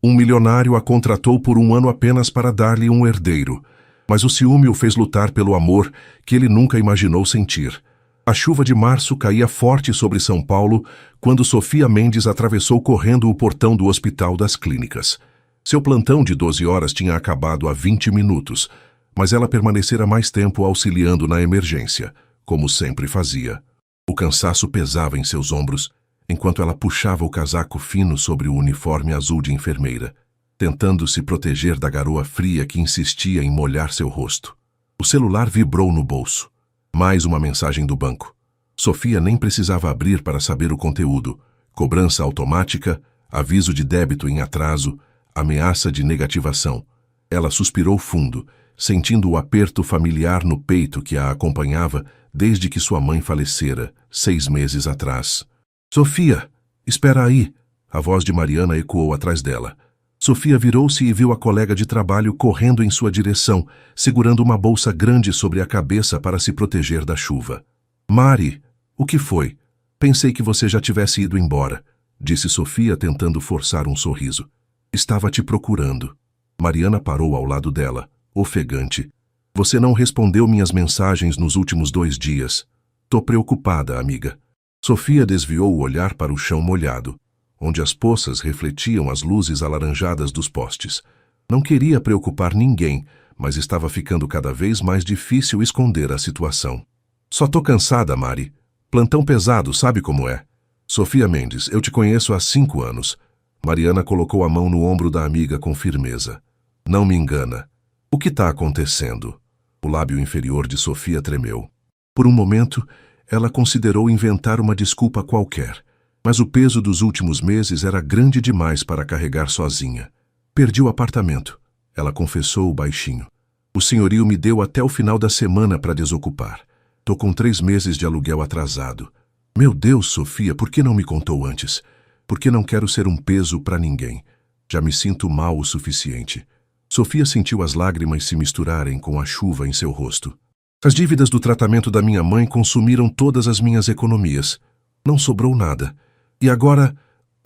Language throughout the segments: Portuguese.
Um milionário a contratou por um ano apenas para dar-lhe um herdeiro, mas o ciúme o fez lutar pelo amor que ele nunca imaginou sentir. A chuva de março caía forte sobre São Paulo quando Sofia Mendes atravessou correndo o portão do Hospital das Clínicas. Seu plantão de 12 horas tinha acabado há 20 minutos, mas ela permanecera mais tempo auxiliando na emergência, como sempre fazia. O cansaço pesava em seus ombros, enquanto ela puxava o casaco fino sobre o uniforme azul de enfermeira, tentando se proteger da garoa fria que insistia em molhar seu rosto. O celular vibrou no bolso. Mais uma mensagem do banco. Sofia nem precisava abrir para saber o conteúdo. Cobrança automática, aviso de débito em atraso, ameaça de negativação. Ela suspirou fundo, sentindo o aperto familiar no peito que a acompanhava desde que sua mãe falecera, 6 meses atrás. Sofia, espera aí! A voz de Mariana ecoou atrás dela. Sofia virou-se e viu a colega de trabalho correndo em sua direção, segurando uma bolsa grande sobre a cabeça para se proteger da chuva. Mari, o que foi? Pensei que você já tivesse ido embora, disse Sofia tentando forçar um sorriso. Estava te procurando. Mariana parou ao lado dela, ofegante. Você não respondeu minhas mensagens nos últimos 2 dias. Tô preocupada, amiga. Sofia desviou o olhar para o chão molhado, onde as poças refletiam as luzes alaranjadas dos postes. Não queria preocupar ninguém, mas estava ficando cada vez mais difícil esconder a situação. Só tô cansada, Mari. Plantão pesado, sabe como é? Sofia Mendes, eu te conheço há 5 anos. Mariana colocou a mão no ombro da amiga com firmeza. Não me engana. O que está acontecendo? O lábio inferior de Sofia tremeu. Por um momento, ela considerou inventar uma desculpa qualquer, mas o peso dos últimos meses era grande demais para carregar sozinha. Perdi o apartamento, ela confessou baixinho. O senhorio me deu até o final da semana para desocupar. Tô com 3 meses de aluguel atrasado. Meu Deus, Sofia, por que não me contou antes? Porque não quero ser um peso para ninguém. Já me sinto mal o suficiente. Sofia sentiu as lágrimas se misturarem com a chuva em seu rosto. As dívidas do tratamento da minha mãe consumiram todas as minhas economias. Não sobrou nada. E agora,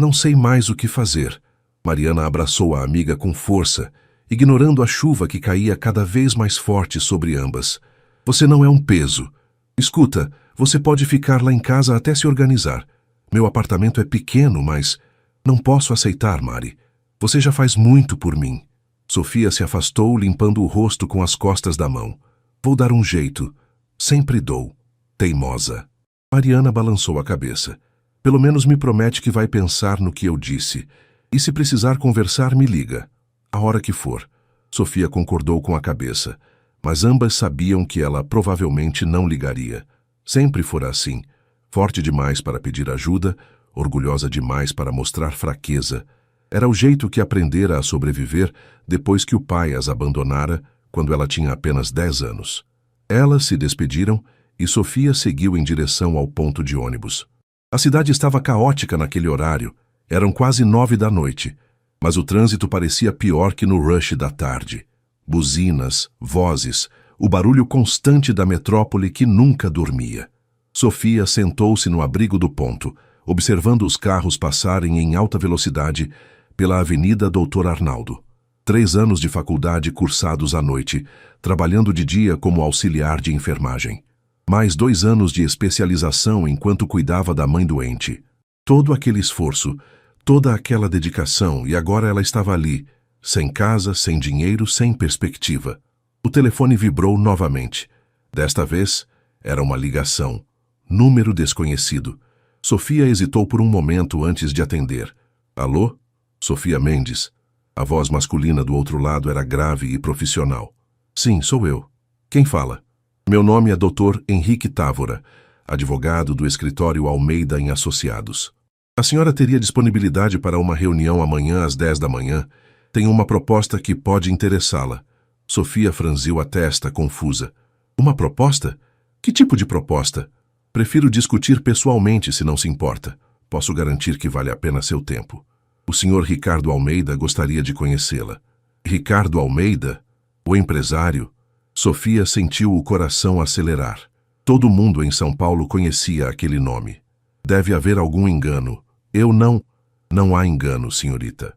não sei mais o que fazer. Mariana abraçou a amiga com força, ignorando a chuva que caía cada vez mais forte sobre ambas. Você não é um peso. Escuta, você pode ficar lá em casa até se organizar. Meu apartamento é pequeno, mas não posso aceitar, Mari. Você já faz muito por mim. Sofia se afastou, limpando o rosto com as costas da mão. Vou dar um jeito. Sempre dou. Teimosa. Mariana balançou a cabeça. Pelo menos me promete que vai pensar no que eu disse. E se precisar conversar, me liga. A hora que for. Sofia concordou com a cabeça. Mas ambas sabiam que ela provavelmente não ligaria. Sempre fora assim. Forte demais para pedir ajuda, orgulhosa demais para mostrar fraqueza. Era o jeito que aprendera a sobreviver depois que o pai as abandonara, quando ela tinha apenas 10 anos. Elas se despediram e Sofia seguiu em direção ao ponto de ônibus. A cidade estava caótica naquele horário. Eram quase 9 da noite, mas o trânsito parecia pior que no rush da tarde. Buzinas, vozes, o barulho constante da metrópole que nunca dormia. Sofia sentou-se no abrigo do ponto, observando os carros passarem em alta velocidade pela Avenida Doutor Arnaldo. 3 anos de faculdade cursados à noite, trabalhando de dia como auxiliar de enfermagem. Mais 2 anos de especialização enquanto cuidava da mãe doente. Todo aquele esforço, toda aquela dedicação, e agora ela estava ali, sem casa, sem dinheiro, sem perspectiva. O telefone vibrou novamente. Desta vez, era uma ligação. Número desconhecido. Sofia hesitou por um momento antes de atender. Alô? Sofia Mendes. A voz masculina do outro lado era grave e profissional. Sim, sou eu. Quem fala? Meu nome é Dr. Henrique Távora, advogado do escritório Almeida em Associados. A senhora teria disponibilidade para uma reunião amanhã às 10 da manhã? Tenho uma proposta que pode interessá-la. Sofia franziu a testa, confusa. Uma proposta? Que tipo de proposta? Prefiro discutir pessoalmente, se não se importa. Posso garantir que vale a pena seu tempo. O senhor Ricardo Almeida gostaria de conhecê-la. Ricardo Almeida? O empresário? Sofia sentiu o coração acelerar. Todo mundo em São Paulo conhecia aquele nome. Deve haver algum engano. Eu não... Não há engano, senhorita.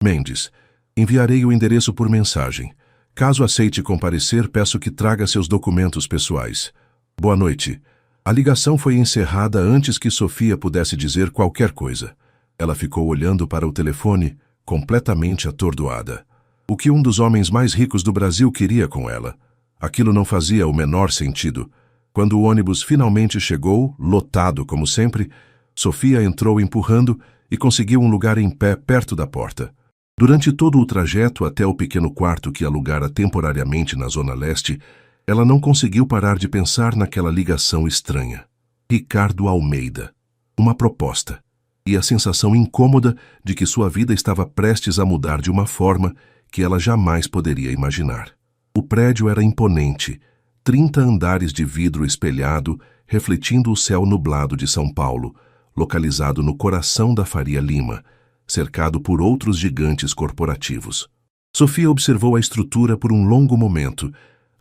Mendes, enviarei o endereço por mensagem. Caso aceite comparecer, peço que traga seus documentos pessoais. Boa noite. A ligação foi encerrada antes que Sofia pudesse dizer qualquer coisa. Ela ficou olhando para o telefone, completamente atordoada. O que um dos homens mais ricos do Brasil queria com ela? Aquilo não fazia o menor sentido. Quando o ônibus finalmente chegou, lotado como sempre, Sofia entrou empurrando e conseguiu um lugar em pé perto da porta. Durante todo o trajeto até o pequeno quarto que alugara temporariamente na Zona Leste, ela não conseguiu parar de pensar naquela ligação estranha. Ricardo Almeida. Uma proposta. E a sensação incômoda de que sua vida estava prestes a mudar de uma forma que ela jamais poderia imaginar. O prédio era imponente, 30 andares de vidro espelhado, refletindo o céu nublado de São Paulo, localizado no coração da Faria Lima, cercado por outros gigantes corporativos. Sofia observou a estrutura por um longo momento,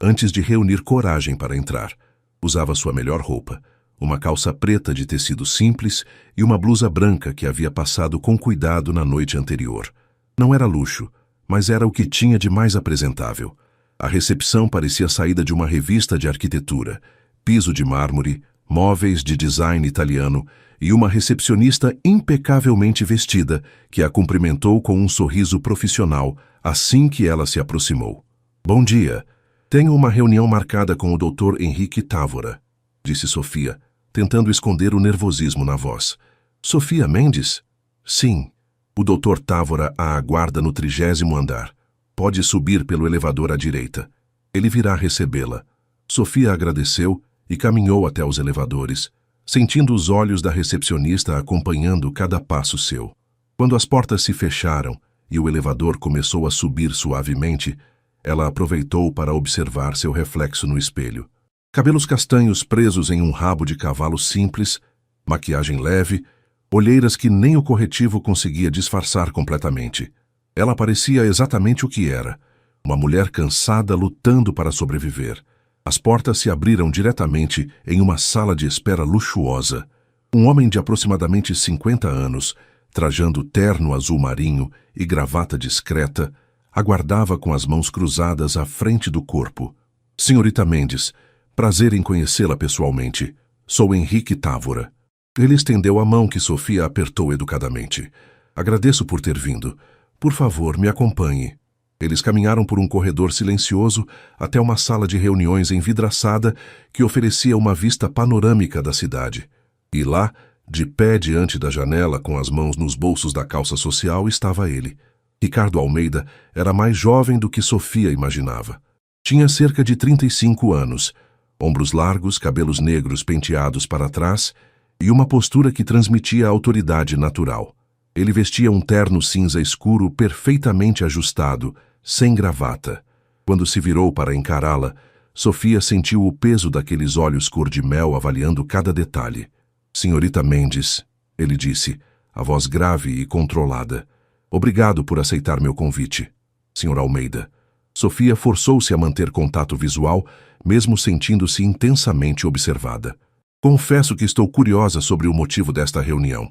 antes de reunir coragem para entrar. Usava sua melhor roupa, uma calça preta de tecido simples e uma blusa branca que havia passado com cuidado na noite anterior. Não era luxo, mas era o que tinha de mais apresentável. A recepção parecia saída de uma revista de arquitetura, piso de mármore, móveis de design italiano e uma recepcionista impecavelmente vestida que a cumprimentou com um sorriso profissional assim que ela se aproximou. Bom dia. Tenho uma reunião marcada com o Dr. Henrique Távora, disse Sofia, tentando esconder o nervosismo na voz. Sofia Mendes? Sim. O Dr. Távora a aguarda no 30º andar. Pode subir pelo elevador à direita. Ele virá recebê-la. Sofia agradeceu e caminhou até os elevadores, sentindo os olhos da recepcionista acompanhando cada passo seu. Quando as portas se fecharam e o elevador começou a subir suavemente, ela aproveitou para observar seu reflexo no espelho. Cabelos castanhos presos em um rabo de cavalo simples, maquiagem leve, olheiras que nem o corretivo conseguia disfarçar completamente. Ela parecia exatamente o que era, uma mulher cansada lutando para sobreviver. As portas se abriram diretamente em uma sala de espera luxuosa. Um homem de aproximadamente 50 anos, trajando terno azul marinho e gravata discreta, aguardava com as mãos cruzadas à frente do corpo. Senhorita Mendes, prazer em conhecê-la pessoalmente. Sou Henrique Távora. Ele estendeu a mão que Sofia apertou educadamente. Agradeço por ter vindo. Por favor, me acompanhe. Eles caminharam por um corredor silencioso até uma sala de reuniões envidraçada que oferecia uma vista panorâmica da cidade. E lá, de pé diante da janela com as mãos nos bolsos da calça social, estava ele. Ricardo Almeida era mais jovem do que Sofia imaginava. Tinha cerca de 35 anos, ombros largos, cabelos negros penteados para trás e uma postura que transmitia autoridade natural. Ele vestia um terno cinza escuro perfeitamente ajustado, sem gravata. Quando se virou para encará-la, Sofia sentiu o peso daqueles olhos cor-de-mel avaliando cada detalhe. Senhorita Mendes, ele disse, a voz grave e controlada. Obrigado por aceitar meu convite. Sr. Almeida. Sofia forçou-se a manter contato visual, mesmo sentindo-se intensamente observada. Confesso que estou curiosa sobre o motivo desta reunião.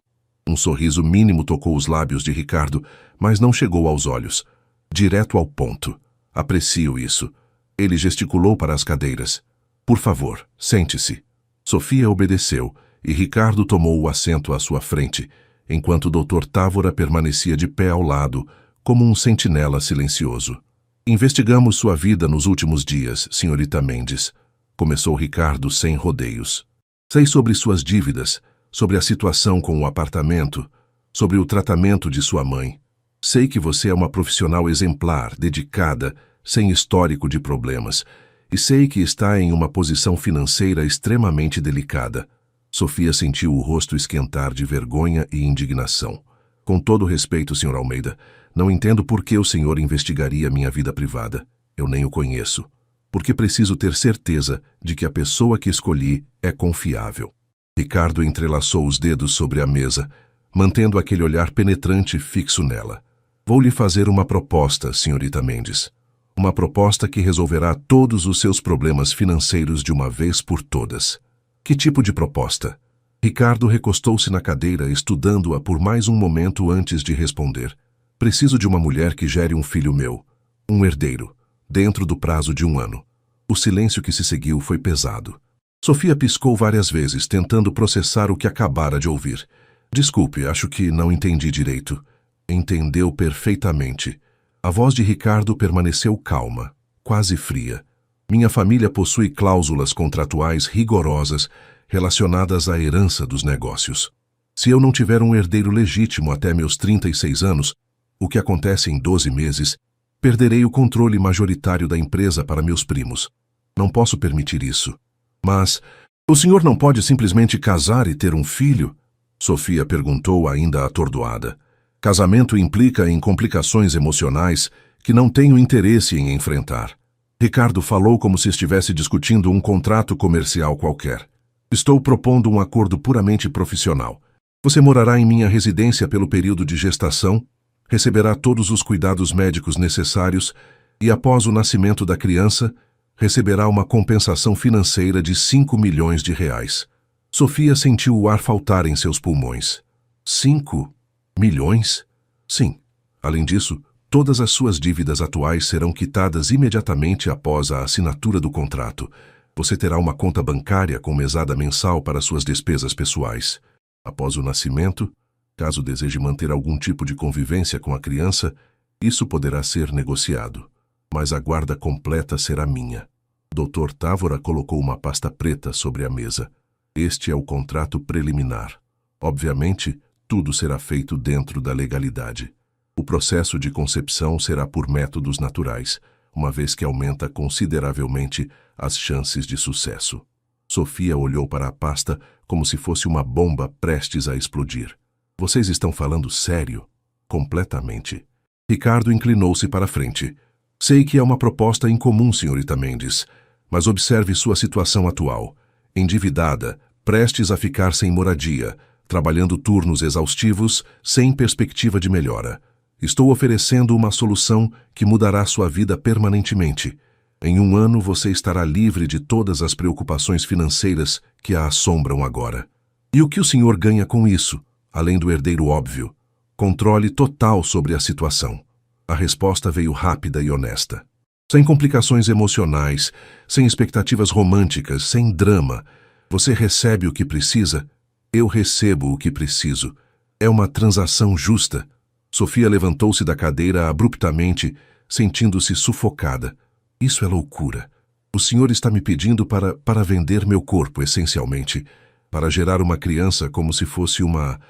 Um sorriso mínimo tocou os lábios de Ricardo, mas não chegou aos olhos. Direto ao ponto. Aprecio isso. Ele gesticulou para as cadeiras. Por favor, sente-se. Sofia obedeceu, e Ricardo tomou o assento à sua frente, enquanto o Dr. Távora permanecia de pé ao lado, como um sentinela silencioso. Investigamos sua vida nos últimos dias, senhorita Mendes. Começou Ricardo sem rodeios. Sei sobre suas dívidas, sobre a situação com o apartamento, sobre o tratamento de sua mãe. Sei que você é uma profissional exemplar, dedicada, sem histórico de problemas, e sei que está em uma posição financeira extremamente delicada. Sofia sentiu o rosto esquentar de vergonha e indignação. Com todo respeito, Sr. Almeida, não entendo por que o senhor investigaria minha vida privada. Eu nem o conheço. Porque preciso ter certeza de que a pessoa que escolhi é confiável. Ricardo entrelaçou os dedos sobre a mesa, mantendo aquele olhar penetrante fixo nela. Vou lhe fazer uma proposta, senhorita Mendes. Uma proposta que resolverá todos os seus problemas financeiros de uma vez por todas. Que tipo de proposta? Ricardo recostou-se na cadeira, estudando-a por mais um momento antes de responder. Preciso de uma mulher que gere um filho meu, um herdeiro, dentro do prazo de 1 ano. O silêncio que se seguiu foi pesado. Sofia piscou várias vezes, tentando processar o que acabara de ouvir. Desculpe, acho que não entendi direito. Entendeu perfeitamente. A voz de Ricardo permaneceu calma, quase fria. Minha família possui cláusulas contratuais rigorosas relacionadas à herança dos negócios. Se eu não tiver um herdeiro legítimo até meus 36 anos, o que acontece em 12 meses, perderei o controle majoritário da empresa para meus primos. Não posso permitir isso. Mas, o senhor não pode simplesmente casar e ter um filho? Sofia perguntou, ainda atordoada. Casamento implica em complicações emocionais que não tenho interesse em enfrentar. Ricardo falou como se estivesse discutindo um contrato comercial qualquer. Estou propondo um acordo puramente profissional. Você morará em minha residência pelo período de gestação, receberá todos os cuidados médicos necessários e, após o nascimento da criança, receberá uma compensação financeira de 5 milhões de reais. Sofia sentiu o ar faltar em seus pulmões. 5 milhões? Sim. Além disso, todas as suas dívidas atuais serão quitadas imediatamente após a assinatura do contrato. Você terá uma conta bancária com mesada mensal para suas despesas pessoais. Após o nascimento, caso deseje manter algum tipo de convivência com a criança, isso poderá ser negociado. Mas a guarda completa será minha. Dr. Távora colocou uma pasta preta sobre a mesa. Este é o contrato preliminar. Obviamente, tudo será feito dentro da legalidade. O processo de concepção será por métodos naturais, uma vez que aumenta consideravelmente as chances de sucesso. Sofia olhou para a pasta como se fosse uma bomba prestes a explodir. Vocês estão falando sério? Completamente. Ricardo inclinou-se para a frente. Sei que é uma proposta incomum, senhorita Mendes, mas observe sua situação atual. Endividada, prestes a ficar sem moradia, trabalhando turnos exaustivos, sem perspectiva de melhora. Estou oferecendo uma solução que mudará sua vida permanentemente. Em 1 ano você estará livre de todas as preocupações financeiras que a assombram agora. E o que o senhor ganha com isso, além do herdeiro óbvio? Controle total sobre a situação. A resposta veio rápida e honesta. Sem complicações emocionais, sem expectativas românticas, sem drama. Você recebe o que precisa, eu recebo o que preciso. É uma transação justa. Sofia levantou-se da cadeira abruptamente, sentindo-se sufocada. Isso é loucura. O senhor está me pedindo para vender meu corpo, essencialmente, para gerar uma criança como se fosse uma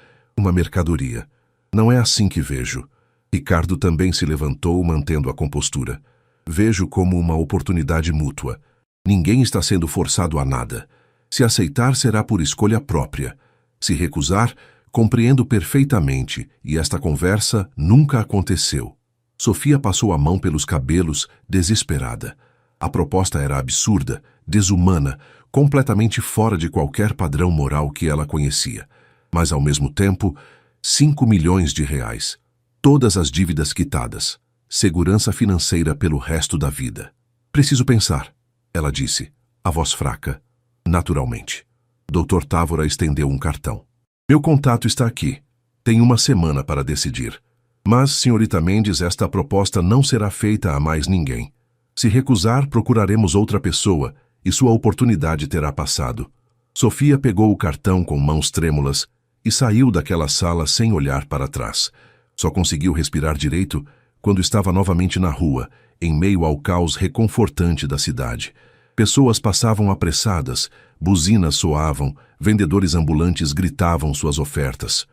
mercadoria. Não é assim que vejo. Ricardo também se levantou, mantendo a compostura. Vejo como uma oportunidade mútua. Ninguém está sendo forçado a nada. Se aceitar, será por escolha própria. Se recusar, compreendo perfeitamente, e esta conversa nunca aconteceu. Sofia passou a mão pelos cabelos, desesperada. A proposta era absurda, desumana, completamente fora de qualquer padrão moral que ela conhecia. Mas, ao mesmo tempo, 5 milhões de reais. Todas as dívidas quitadas. Segurança financeira pelo resto da vida. Preciso pensar, ela disse, a voz fraca, naturalmente. Dr. Távora estendeu um cartão. Meu contato está aqui. Tem 1 semana para decidir. Mas, senhorita Mendes, esta proposta não será feita a mais ninguém. Se recusar, procuraremos outra pessoa e sua oportunidade terá passado. Sofia pegou o cartão com mãos trêmulas e saiu daquela sala sem olhar para trás. Só conseguiu respirar direito quando estava novamente na rua, em meio ao caos reconfortante da cidade. Pessoas passavam apressadas, buzinas soavam, vendedores ambulantes gritavam suas ofertas.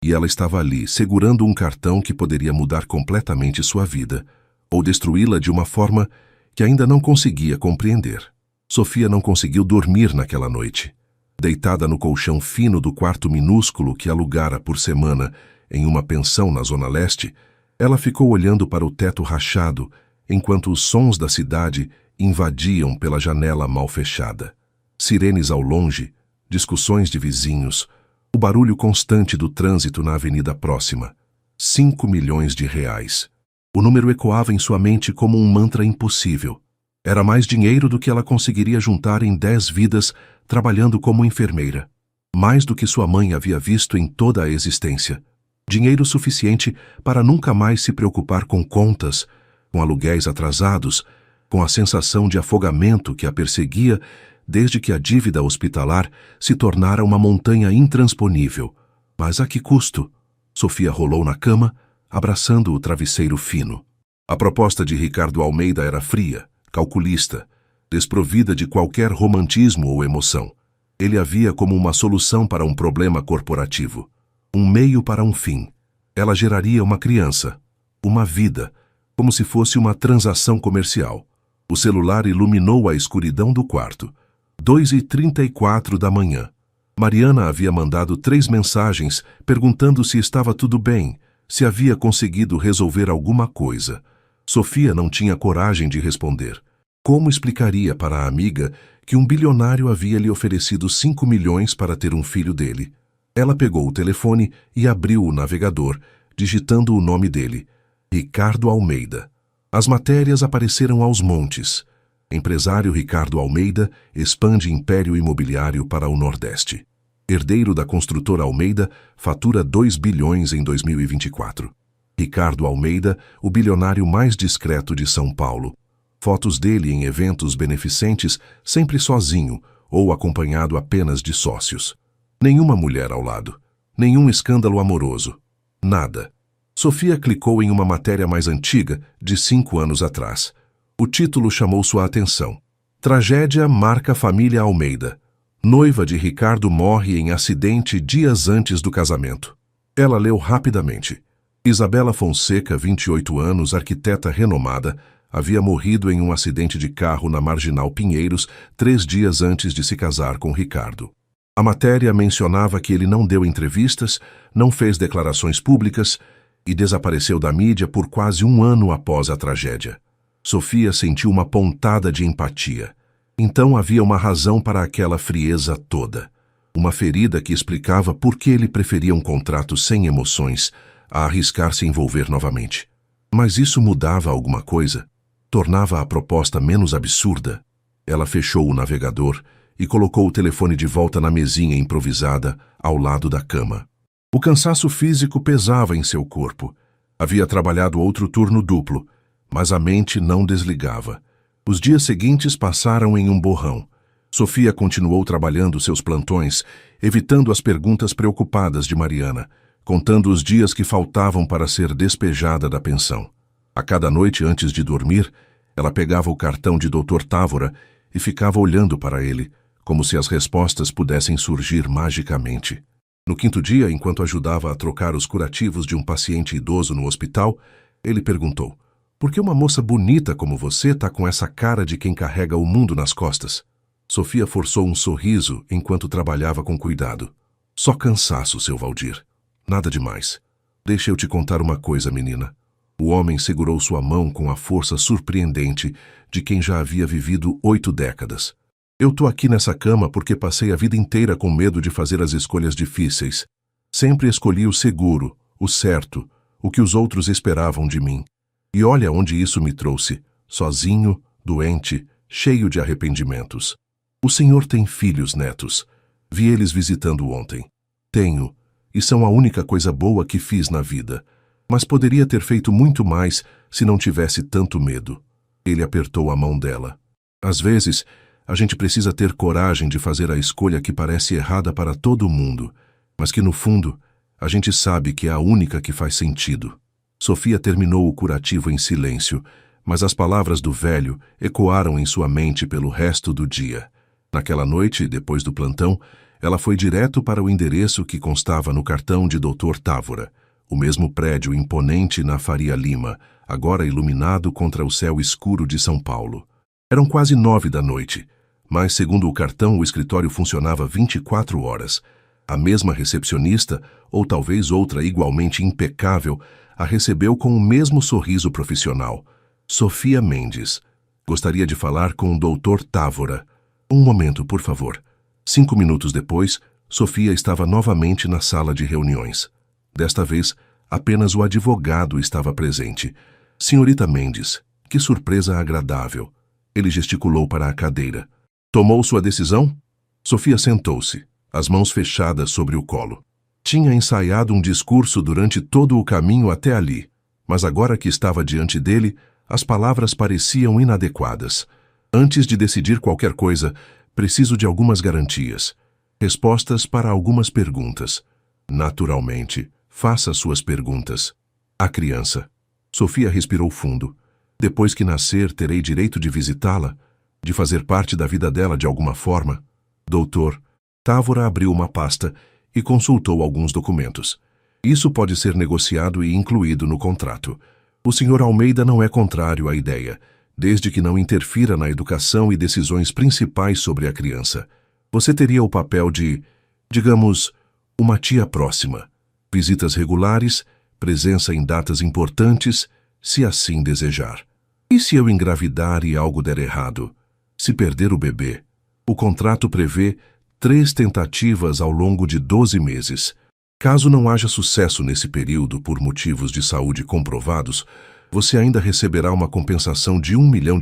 E ela estava ali, segurando um cartão que poderia mudar completamente sua vida, ou destruí-la de uma forma que ainda não conseguia compreender. Sofia não conseguiu dormir naquela noite. Deitada no colchão fino do quarto minúsculo que alugara por semana em uma pensão na Zona Leste, ela ficou olhando para o teto rachado, enquanto os sons da cidade invadiam pela janela mal fechada. Sirenes ao longe, discussões de vizinhos, o barulho constante do trânsito na avenida próxima. 5 milhões de reais. O número ecoava em sua mente como um mantra impossível. Era mais dinheiro do que ela conseguiria juntar em 10 vidas trabalhando como enfermeira. Mais do que sua mãe havia visto em toda a existência. Dinheiro suficiente para nunca mais se preocupar com contas, com aluguéis atrasados, com a sensação de afogamento que a perseguia desde que a dívida hospitalar se tornara uma montanha intransponível. Mas a que custo? Sofia rolou na cama, abraçando o travesseiro fino. A proposta de Ricardo Almeida era fria, calculista, desprovida de qualquer romantismo ou emoção. Ele a via como uma solução para um problema corporativo, um meio para um fim. Ela geraria uma criança, uma vida, como se fosse uma transação comercial. O celular iluminou a escuridão do quarto. 2h34 da manhã. Mariana havia mandado 3 mensagens perguntando se estava tudo bem, se havia conseguido resolver alguma coisa. Sofia não tinha coragem de responder. Como explicaria para a amiga que um bilionário havia lhe oferecido 5 milhões para ter um filho dele? Ela pegou o telefone e abriu o navegador, digitando o nome dele, Ricardo Almeida. As matérias apareceram aos montes. Empresário Ricardo Almeida expande império imobiliário para o Nordeste. Herdeiro da construtora Almeida, fatura 2 bilhões em 2024. Ricardo Almeida, o bilionário mais discreto de São Paulo. Fotos dele em eventos beneficentes, sempre sozinho ou acompanhado apenas de sócios. Nenhuma mulher ao lado. Nenhum escândalo amoroso. Nada. Sofia clicou em uma matéria mais antiga, de 5 anos atrás. O título chamou sua atenção. Tragédia marca família Almeida. Noiva de Ricardo morre em acidente dias antes do casamento. Ela leu rapidamente. Isabela Fonseca, 28 anos, arquiteta renomada, havia morrido em um acidente de carro na Marginal Pinheiros 3 dias antes de se casar com Ricardo. A matéria mencionava que ele não deu entrevistas, não fez declarações públicas e desapareceu da mídia por quase 1 ano após a tragédia. Sofia sentiu uma pontada de empatia. Então havia uma razão para aquela frieza toda. Uma ferida que explicava por que ele preferia um contrato sem emoções a arriscar se envolver novamente. Mas isso mudava alguma coisa? Tornava a proposta menos absurda? Ela fechou o navegador e colocou o telefone de volta na mesinha improvisada ao lado da cama. O cansaço físico pesava em seu corpo. Havia trabalhado outro turno duplo, mas a mente não desligava. Os dias seguintes passaram em um borrão. Sofia continuou trabalhando seus plantões, evitando as perguntas preocupadas de Mariana, contando os dias que faltavam para ser despejada da pensão. A cada noite antes de dormir, ela pegava o cartão de Dr. Távora e ficava olhando para ele, como se as respostas pudessem surgir magicamente. No 5º dia, enquanto ajudava a trocar os curativos de um paciente idoso no hospital, ele perguntou: "Por que uma moça bonita como você está com essa cara de quem carrega o mundo nas costas?" Sofia forçou um sorriso enquanto trabalhava com cuidado. "Só cansaço, seu Valdir. Nada demais. Deixa eu te contar uma coisa, menina." O homem segurou sua mão com a força surpreendente de quem já havia vivido 8 décadas. "Eu tô aqui nessa cama porque passei a vida inteira com medo de fazer as escolhas difíceis. Sempre escolhi o seguro, o certo, o que os outros esperavam de mim. E olha onde isso me trouxe, sozinho, doente, cheio de arrependimentos. O senhor tem filhos, netos. Vi eles visitando ontem. Tenho, e são a única coisa boa que fiz na vida. Mas poderia ter feito muito mais se não tivesse tanto medo." Ele apertou a mão dela. "Às vezes, a gente precisa ter coragem de fazer a escolha que parece errada para todo mundo, mas que no fundo, a gente sabe que é a única que faz sentido." Sofia terminou o curativo em silêncio, mas as palavras do velho ecoaram em sua mente pelo resto do dia. Naquela noite, depois do plantão, ela foi direto para o endereço que constava no cartão de Dr. Távora, o mesmo prédio imponente na Faria Lima, agora iluminado contra o céu escuro de São Paulo. Eram quase 9 da noite, mas, segundo o cartão, o escritório funcionava 24 horas. A mesma recepcionista, ou talvez outra igualmente impecável, a recebeu com o mesmo sorriso profissional. Sofia Mendes. "Gostaria de falar com o Dr. Távora." "Um momento, por favor." 5 minutos depois, Sofia estava novamente na sala de reuniões. Desta vez, apenas o advogado estava presente. "Senhorita Mendes, que surpresa agradável." Ele gesticulou para a cadeira. "Tomou sua decisão?" Sofia sentou-se, as mãos fechadas sobre o colo. Tinha ensaiado um discurso durante todo o caminho até ali, mas agora que estava diante dele, as palavras pareciam inadequadas. Antes de decidir qualquer coisa, preciso de algumas garantias. Respostas para algumas perguntas. Naturalmente, faça suas perguntas. A criança. Sofia respirou fundo. Depois que nascer, terei direito de visitá-la? De fazer parte da vida dela de alguma forma? Doutor. Távora abriu uma pasta e consultou alguns documentos. Isso pode ser negociado e incluído no contrato. O Sr. Almeida não é contrário à ideia, desde que não interfira na educação e decisões principais sobre a criança. Você teria o papel de, digamos, uma tia próxima. Visitas regulares, presença em datas importantes, se assim desejar. E se eu engravidar e algo der errado? Se perder o bebê? O contrato prevê 3 tentativas ao longo de 12 meses. Caso não haja sucesso nesse período por motivos de saúde comprovados, você ainda receberá uma compensação de R$1 milhão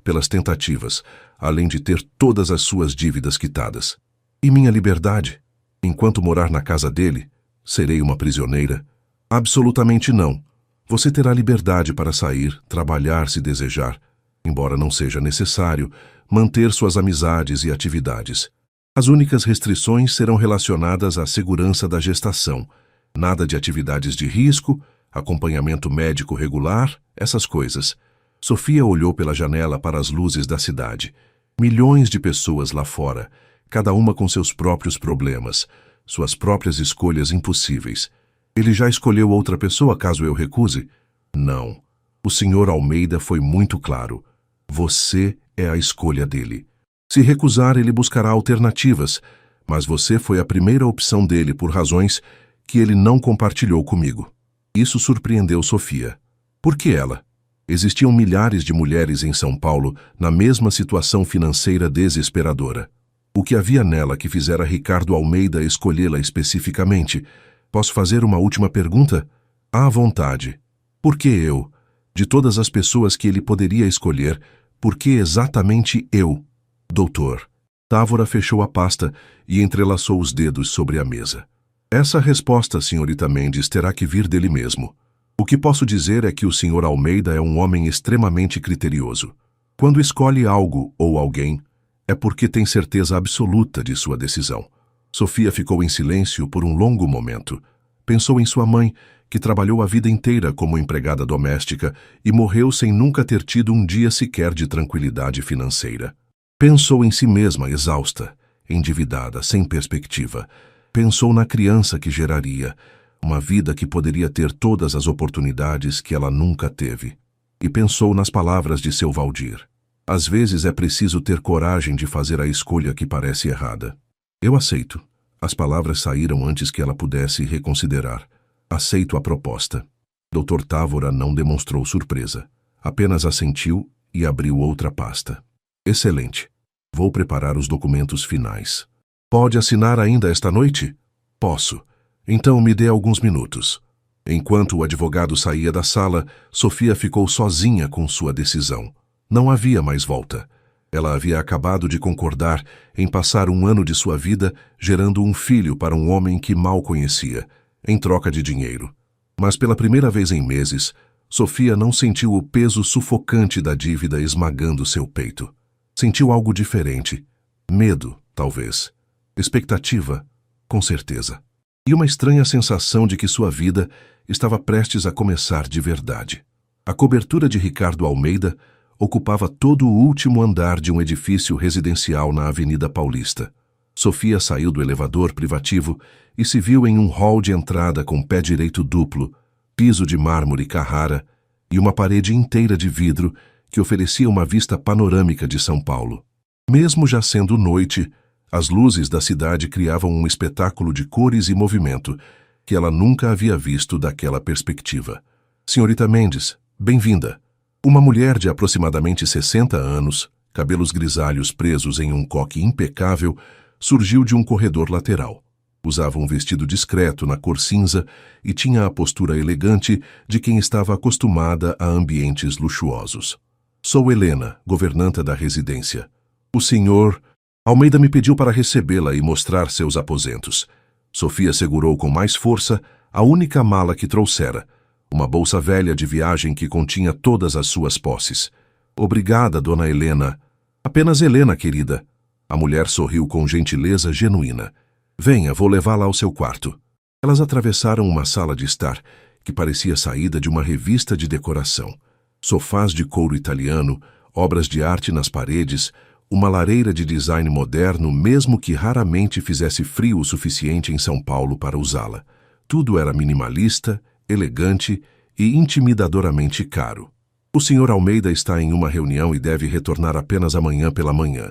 pelas tentativas, além de ter todas as suas dívidas quitadas. E minha liberdade? Enquanto morar na casa dele, serei uma prisioneira? Absolutamente não. Você terá liberdade para sair, trabalhar se desejar, embora não seja necessário, manter suas amizades e atividades. As únicas restrições serão relacionadas à segurança da gestação. Nada de atividades de risco, acompanhamento médico regular, essas coisas. Sofia olhou pela janela para as luzes da cidade. Milhões de pessoas lá fora, cada uma com seus próprios problemas, suas próprias escolhas impossíveis. Ele já escolheu outra pessoa caso eu recuse? Não. O Sr. Almeida foi muito claro. Você é a escolha dele. Se recusar, ele buscará alternativas, mas você foi a primeira opção dele por razões que ele não compartilhou comigo. Isso surpreendeu Sofia. Por que ela? Existiam milhares de mulheres em São Paulo na mesma situação financeira desesperadora. O que havia nela que fizera Ricardo Almeida escolhê-la especificamente? Posso fazer uma última pergunta? À vontade. Por que eu? De todas as pessoas que ele poderia escolher, por que exatamente eu? Doutor. Távora fechou a pasta e entrelaçou os dedos sobre a mesa. Essa resposta, senhorita Mendes, terá que vir dele mesmo. O que posso dizer é que o Sr. Almeida é um homem extremamente criterioso. Quando escolhe algo ou alguém, é porque tem certeza absoluta de sua decisão. Sofia ficou em silêncio por um longo momento. Pensou em sua mãe, que trabalhou a vida inteira como empregada doméstica e morreu sem nunca ter tido um dia sequer de tranquilidade financeira. Pensou em si mesma, exausta, endividada, sem perspectiva. Pensou na criança que geraria, uma vida que poderia ter todas as oportunidades que ela nunca teve. E pensou nas palavras de seu Valdir. Às vezes é preciso ter coragem de fazer a escolha que parece errada. Eu aceito. As palavras saíram antes que ela pudesse reconsiderar. Aceito a proposta. Dr. Távora não demonstrou surpresa. Apenas assentiu e abriu outra pasta. Excelente. Vou preparar os documentos finais. Pode assinar ainda esta noite? Posso. Então me dê alguns minutos. Enquanto o advogado saía da sala, Sofia ficou sozinha com sua decisão. Não havia mais volta. Ela havia acabado de concordar em passar um ano de sua vida gerando um filho para um homem que mal conhecia, em troca de dinheiro. Mas pela primeira vez em meses, Sofia não sentiu o peso sufocante da dívida esmagando seu peito. Sentiu algo diferente. Medo, talvez. Expectativa, com certeza. E uma estranha sensação de que sua vida estava prestes a começar de verdade. A cobertura de Ricardo Almeida ocupava todo o último andar de um edifício residencial na Avenida Paulista. Sofia saiu do elevador privativo e se viu em um hall de entrada com pé direito duplo, piso de mármore Carrara e uma parede inteira de vidro que oferecia uma vista panorâmica de São Paulo. Mesmo já sendo noite, as luzes da cidade criavam um espetáculo de cores e movimento que ela nunca havia visto daquela perspectiva. Senhorita Mendes, bem-vinda. Uma mulher de aproximadamente 60 anos, cabelos grisalhos presos em um coque impecável, surgiu de um corredor lateral. Usava um vestido discreto na cor cinza e tinha a postura elegante de quem estava acostumada a ambientes luxuosos. Sou Helena, governanta da residência. O senhor Almeida me pediu para recebê-la e mostrar seus aposentos. Sofia segurou com mais força a única mala que trouxera, uma bolsa velha de viagem que continha todas as suas posses. Obrigada, dona Helena. Apenas Helena, querida. A mulher sorriu com gentileza genuína. Venha, vou levá-la ao seu quarto. Elas atravessaram uma sala de estar que parecia saída de uma revista de decoração. Sofás de couro italiano, obras de arte nas paredes, uma lareira de design moderno, mesmo que raramente fizesse frio o suficiente em São Paulo para usá-la. Tudo era minimalista, elegante e intimidadoramente caro. O Sr. Almeida está em uma reunião e deve retornar apenas amanhã pela manhã,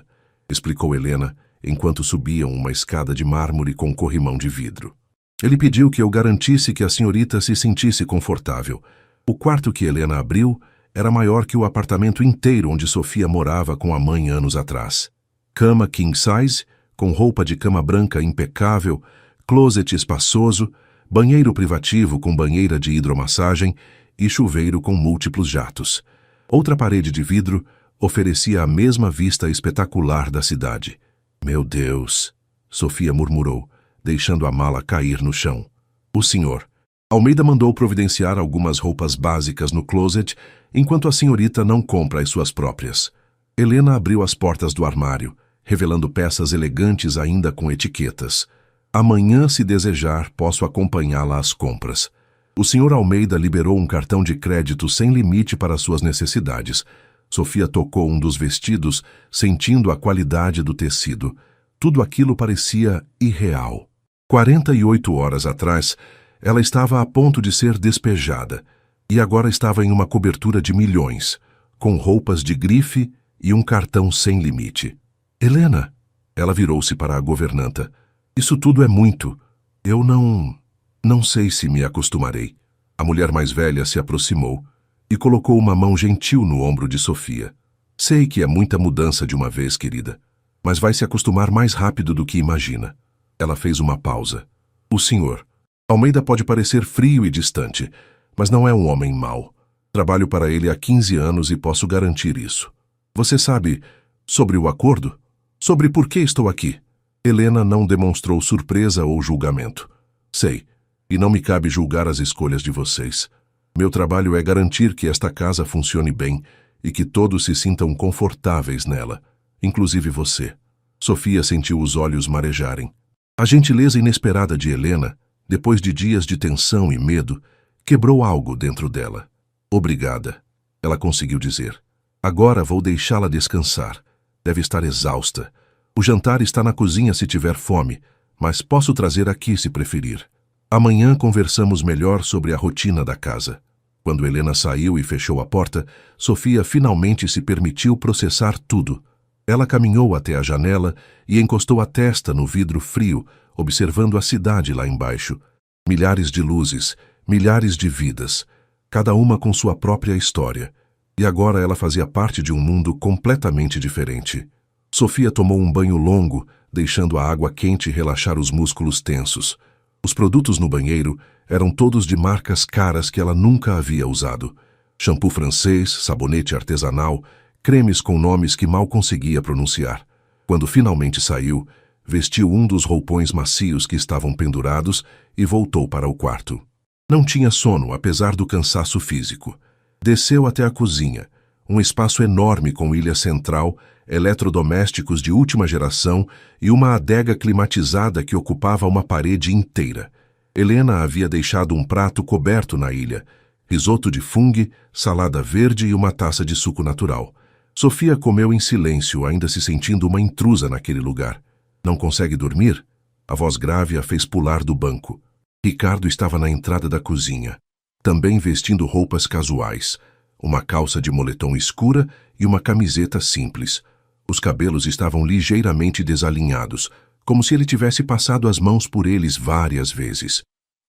explicou Helena, enquanto subiam uma escada de mármore com corrimão de vidro. Ele pediu que eu garantisse que a senhorita se sentisse confortável. O quarto que Helena abriu era maior que o apartamento inteiro onde Sofia morava com a mãe anos atrás. Cama king size, com roupa de cama branca impecável, closet espaçoso, banheiro privativo com banheira de hidromassagem e chuveiro com múltiplos jatos. Outra parede de vidro oferecia a mesma vista espetacular da cidade. Meu Deus, Sofia murmurou, deixando a mala cair no chão. O senhor. Almeida mandou providenciar algumas roupas básicas no closet, enquanto a senhorita não compra as suas próprias. Helena abriu as portas do armário, revelando peças elegantes ainda com etiquetas. Amanhã, se desejar, posso acompanhá-la às compras. O senhor Almeida liberou um cartão de crédito sem limite para suas necessidades. Sofia tocou um dos vestidos, sentindo a qualidade do tecido. Tudo aquilo parecia irreal. 48 horas atrás, ela estava a ponto de ser despejada, e agora estava em uma cobertura de milhões, com roupas de grife e um cartão sem limite. Helena, ela virou-se para a governanta. Isso tudo é muito. Eu não sei se me acostumarei. A mulher mais velha se aproximou e colocou uma mão gentil no ombro de Sofia. Sei que é muita mudança de uma vez, querida, mas vai se acostumar mais rápido do que imagina. Ela fez uma pausa. O senhor. Almeida pode parecer frio e distante, mas não é um homem mau. Trabalho para ele há 15 anos e posso garantir isso. Você sabe sobre o acordo? Sobre por que estou aqui? Helena não demonstrou surpresa ou julgamento. Sei, e não me cabe julgar as escolhas de vocês. Meu trabalho é garantir que esta casa funcione bem e que todos se sintam confortáveis nela, inclusive você. Sofia sentiu os olhos marejarem. A gentileza inesperada de Helena, depois de dias de tensão e medo, quebrou algo dentro dela. Obrigada, ela conseguiu dizer. Agora vou deixá-la descansar. Deve estar exausta. O jantar está na cozinha se tiver fome, mas posso trazer aqui se preferir. Amanhã conversamos melhor sobre a rotina da casa. Quando Helena saiu e fechou a porta, Sofia finalmente se permitiu processar tudo. Ela caminhou até a janela e encostou a testa no vidro frio, observando a cidade lá embaixo. Milhares de luzes, milhares de vidas, cada uma com sua própria história. E agora ela fazia parte de um mundo completamente diferente. Sofia tomou um banho longo, deixando a água quente relaxar os músculos tensos. Os produtos no banheiro eram todos de marcas caras que ela nunca havia usado. Shampoo francês, sabonete artesanal, cremes com nomes que mal conseguia pronunciar. Quando finalmente saiu, vestiu um dos roupões macios que estavam pendurados e voltou para o quarto. Não tinha sono, apesar do cansaço físico. Desceu até a cozinha, um espaço enorme com ilha central, eletrodomésticos de última geração e uma adega climatizada que ocupava uma parede inteira. Helena havia deixado um prato coberto na ilha, risoto de fungo, salada verde e uma taça de suco natural. Sofia comeu em silêncio, ainda se sentindo uma intrusa naquele lugar. Não consegue dormir? A voz grave a fez pular do banco. Ricardo estava na entrada da cozinha, também vestindo roupas casuais, uma calça de moletom escura e uma camiseta simples. Os cabelos estavam ligeiramente desalinhados, como se ele tivesse passado as mãos por eles várias vezes.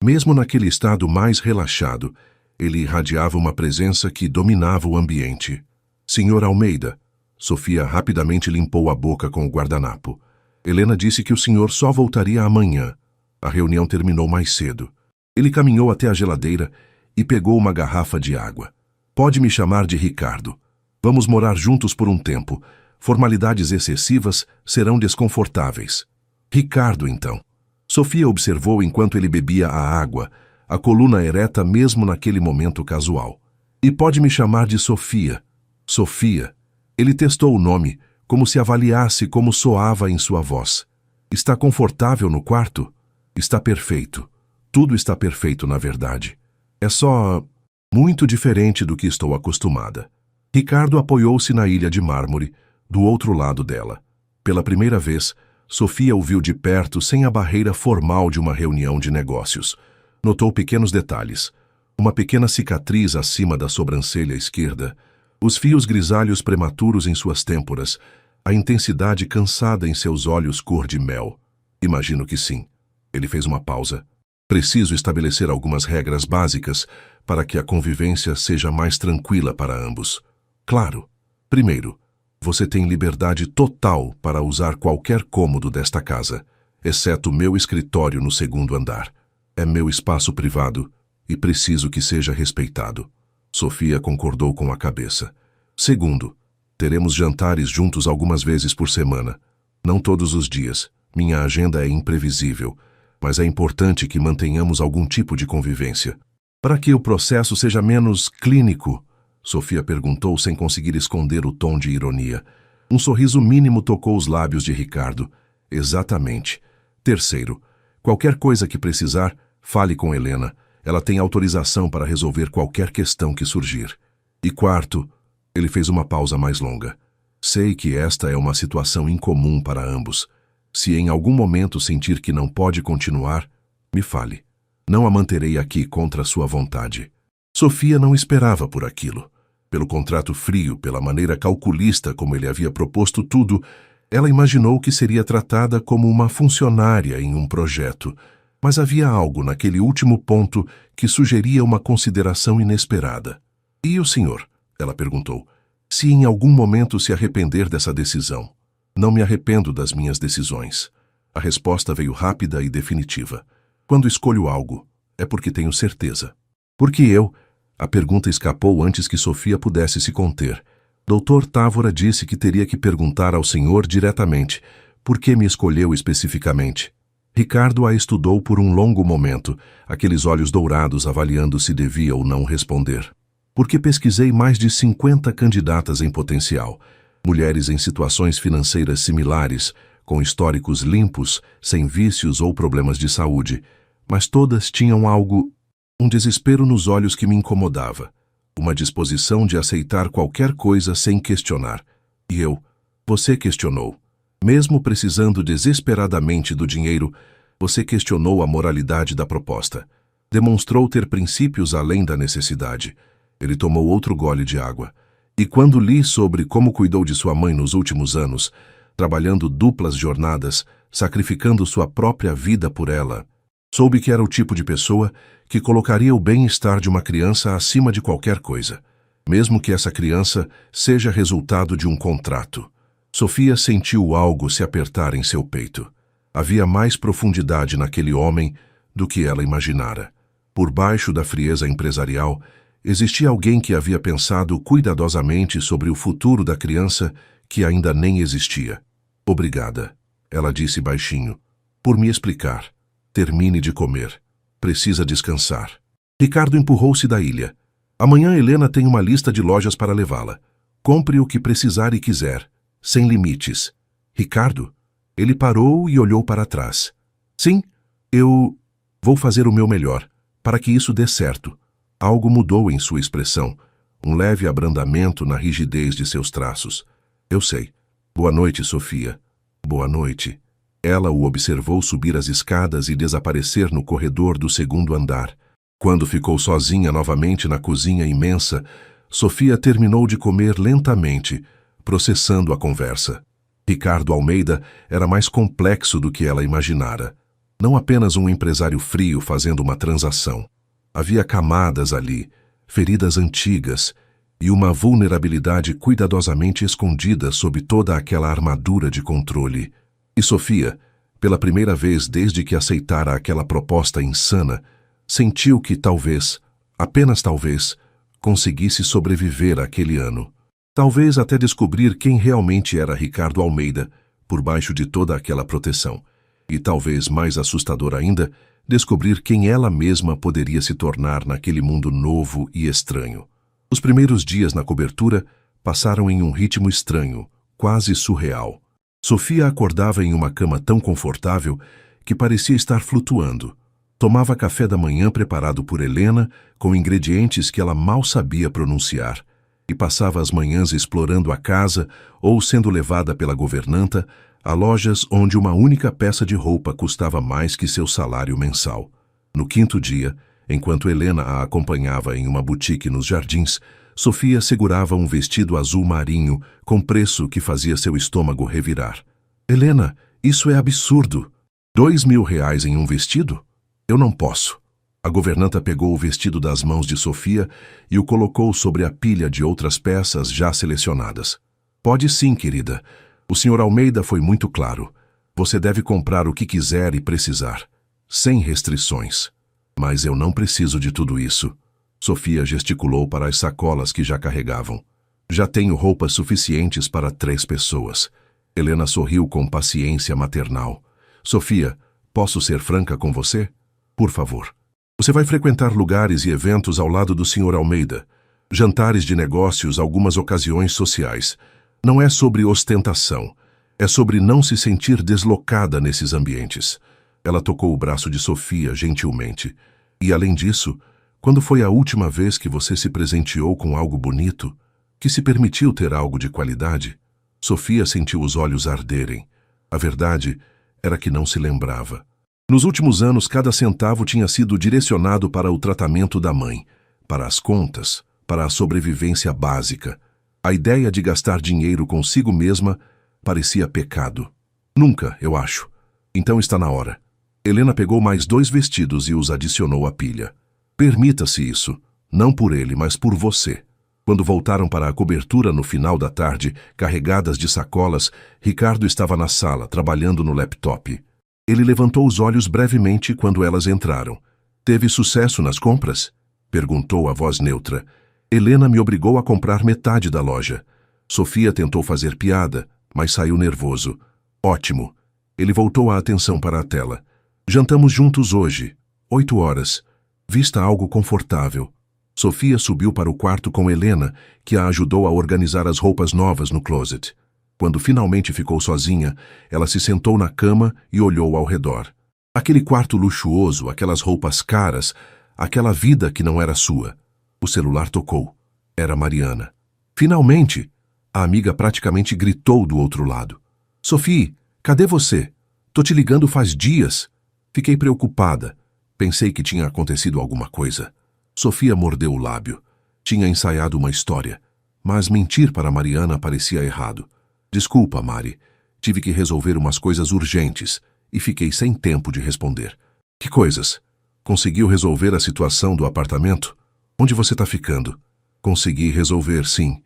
Mesmo naquele estado mais relaxado, ele irradiava uma presença que dominava o ambiente. Senhor Almeida. Sofia rapidamente limpou a boca com o guardanapo. Helena disse que o senhor só voltaria amanhã. A reunião terminou mais cedo. Ele caminhou até a geladeira e pegou uma garrafa de água. Pode me chamar de Ricardo. Vamos morar juntos por um tempo. Formalidades excessivas serão desconfortáveis. Ricardo, então. Sofia observou enquanto ele bebia a água, a coluna ereta mesmo naquele momento casual. E pode me chamar de Sofia. Sofia. Ele testou o nome, como se avaliasse como soava em sua voz. Está confortável no quarto? Está perfeito. Tudo está perfeito, na verdade. É só muito diferente do que estou acostumada. Ricardo apoiou-se na ilha de mármore, do outro lado dela. Pela primeira vez, Sofia o viu de perto sem a barreira formal de uma reunião de negócios. Notou pequenos detalhes. Uma pequena cicatriz acima da sobrancelha esquerda, os fios grisalhos prematuros em suas têmporas, a intensidade cansada em seus olhos cor de mel. Imagino que sim. Ele fez uma pausa. Preciso estabelecer algumas regras básicas para que a convivência seja mais tranquila para ambos. Claro. Primeiro, você tem liberdade total para usar qualquer cômodo desta casa, exceto meu escritório no segundo andar. É meu espaço privado e preciso que seja respeitado. Sofia concordou com a cabeça. Segundo, teremos jantares juntos algumas vezes por semana. Não todos os dias. Minha agenda é imprevisível, mas é importante que mantenhamos algum tipo de convivência. Para que o processo seja menos clínico, Sofia perguntou sem conseguir esconder o tom de ironia. Um sorriso mínimo tocou os lábios de Ricardo. Exatamente. Terceiro, qualquer coisa que precisar, fale com Helena. Ela tem autorização para resolver qualquer questão que surgir. E quarto, ele fez uma pausa mais longa. Sei que esta é uma situação incomum para ambos. Se em algum momento sentir que não pode continuar, me fale. Não a manterei aqui contra sua vontade. Sofia não esperava por aquilo. Pelo contrato frio, pela maneira calculista como ele havia proposto tudo, ela imaginou que seria tratada como uma funcionária em um projeto. Mas havia algo naquele último ponto que sugeria uma consideração inesperada. E o senhor? Ela perguntou. Se em algum momento se arrepender dessa decisão. Não me arrependo das minhas decisões. A resposta veio rápida e definitiva. Quando escolho algo, é porque tenho certeza. Porque eu? A pergunta escapou antes que Sofia pudesse se conter. Dr. Távora disse que teria que perguntar ao senhor diretamente. Por que me escolheu especificamente? Ricardo a estudou por um longo momento, aqueles olhos dourados avaliando se devia ou não responder. Porque pesquisei mais de 50 candidatas em potencial, mulheres em situações financeiras similares, com históricos limpos, sem vícios ou problemas de saúde, mas todas tinham algo, um desespero nos olhos que me incomodava, uma disposição de aceitar qualquer coisa sem questionar. E você questionou. Mesmo precisando desesperadamente do dinheiro, você questionou a moralidade da proposta. Demonstrou ter princípios além da necessidade. Ele tomou outro gole de água. E quando li sobre como cuidou de sua mãe nos últimos anos, trabalhando duplas jornadas, sacrificando sua própria vida por ela, soube que era o tipo de pessoa que colocaria o bem-estar de uma criança acima de qualquer coisa, mesmo que essa criança seja resultado de um contrato. Sofia sentiu algo se apertar em seu peito. Havia mais profundidade naquele homem do que ela imaginara. Por baixo da frieza empresarial, existia alguém que havia pensado cuidadosamente sobre o futuro da criança que ainda nem existia. Obrigada, ela disse baixinho, por me explicar. Termine de comer. Precisa descansar. Ricardo empurrou-se da ilha. Amanhã Helena tem uma lista de lojas para levá-la. Compre o que precisar e quiser. Sem limites. Ricardo? Ele parou e olhou para trás. Sim, eu vou fazer o meu melhor, para que isso dê certo. Algo mudou em sua expressão, um leve abrandamento na rigidez de seus traços. Eu sei. Boa noite, Sofia. Boa noite. Ela o observou subir as escadas e desaparecer no corredor do segundo andar. Quando ficou sozinha novamente na cozinha imensa, Sofia terminou de comer lentamente, processando a conversa. Ricardo Almeida era mais complexo do que ela imaginara. Não apenas um empresário frio fazendo uma transação. Havia camadas ali, feridas antigas, e uma vulnerabilidade cuidadosamente escondida sob toda aquela armadura de controle. E Sofia, pela primeira vez desde que aceitara aquela proposta insana, sentiu que talvez, apenas talvez, conseguisse sobreviver àquele ano. Talvez até descobrir quem realmente era Ricardo Almeida, por baixo de toda aquela proteção. E talvez mais assustador ainda, descobrir quem ela mesma poderia se tornar naquele mundo novo e estranho. Os primeiros dias na cobertura passaram em um ritmo estranho, quase surreal. Sofia acordava em uma cama tão confortável que parecia estar flutuando. Tomava café da manhã preparado por Helena, com ingredientes que ela mal sabia pronunciar, e passava as manhãs explorando a casa ou sendo levada pela governanta a lojas onde uma única peça de roupa custava mais que seu salário mensal. No quinto dia, enquanto Helena a acompanhava em uma boutique nos Jardins, Sofia segurava um vestido azul marinho com preço que fazia seu estômago revirar. Helena, isso é absurdo! R$ 2.000 em um vestido? Eu não posso. A governanta pegou o vestido das mãos de Sofia e o colocou sobre a pilha de outras peças já selecionadas. Pode sim, querida. O Sr. Almeida foi muito claro. Você deve comprar o que quiser e precisar, sem restrições. Mas eu não preciso de tudo isso. Sofia gesticulou para as sacolas que já carregavam. Já tenho roupas suficientes para 3 pessoas. Helena sorriu com paciência maternal. Sofia, posso ser franca com você? Por favor. Você vai frequentar lugares e eventos ao lado do Sr. Almeida. Jantares de negócios, algumas ocasiões sociais. Não é sobre ostentação. É sobre não se sentir deslocada nesses ambientes. Ela tocou o braço de Sofia gentilmente. E além disso, quando foi a última vez que você se presenteou com algo bonito, que se permitiu ter algo de qualidade? Sofia sentiu os olhos arderem. A verdade era que não se lembrava. Nos últimos anos, cada centavo tinha sido direcionado para o tratamento da mãe, para as contas, para a sobrevivência básica. A ideia de gastar dinheiro consigo mesma parecia pecado. Nunca, eu acho. Então está na hora. Helena pegou mais 2 vestidos e os adicionou à pilha. Permita-se isso, não por ele, mas por você. Quando voltaram para a cobertura no final da tarde, carregadas de sacolas, Ricardo estava na sala, trabalhando no laptop. Ele levantou os olhos brevemente quando elas entraram. Teve sucesso nas compras? Perguntou a voz neutra. Helena me obrigou a comprar metade da loja. Sofia tentou fazer piada, mas saiu nervoso. Ótimo. Ele voltou a atenção para a tela. Jantamos juntos hoje, 8 horas. Vista algo confortável. Sofia subiu para o quarto com Helena, que a ajudou a organizar as roupas novas no closet. Quando finalmente ficou sozinha, ela se sentou na cama e olhou ao redor. Aquele quarto luxuoso, aquelas roupas caras, aquela vida que não era sua. O celular tocou. Era Mariana. Finalmente! A amiga praticamente gritou do outro lado. Sophie, cadê você? Tô te ligando faz dias. Fiquei preocupada. Pensei que tinha acontecido alguma coisa. Sofia mordeu o lábio. Tinha ensaiado uma história. Mas mentir para Mariana parecia errado. Desculpa, Mari. Tive que resolver umas coisas urgentes e fiquei sem tempo de responder. Que coisas? Conseguiu resolver a situação do apartamento? Onde você está ficando? Consegui resolver, sim.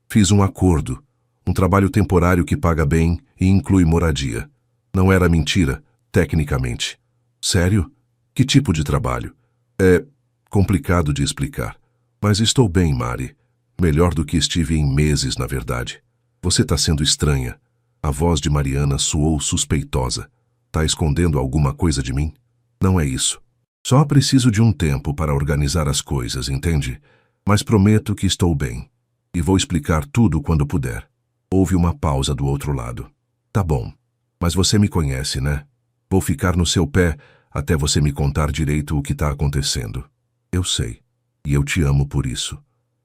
Fiz um acordo. Um trabalho temporário que paga bem e inclui moradia. Não era mentira, tecnicamente. Sério? Que tipo de trabalho? É complicado de explicar. Mas estou bem, Mari. Melhor do que estive em meses, na verdade. Você está sendo estranha. A voz de Mariana soou suspeitosa. Tá escondendo alguma coisa de mim? Não é isso. Só preciso de um tempo para organizar as coisas, entende? Mas prometo que estou bem. E vou explicar tudo quando puder. Houve uma pausa do outro lado. Tá bom. Mas você me conhece, né? Vou ficar no seu pé até você me contar direito o que está acontecendo. Eu sei. E eu te amo por isso.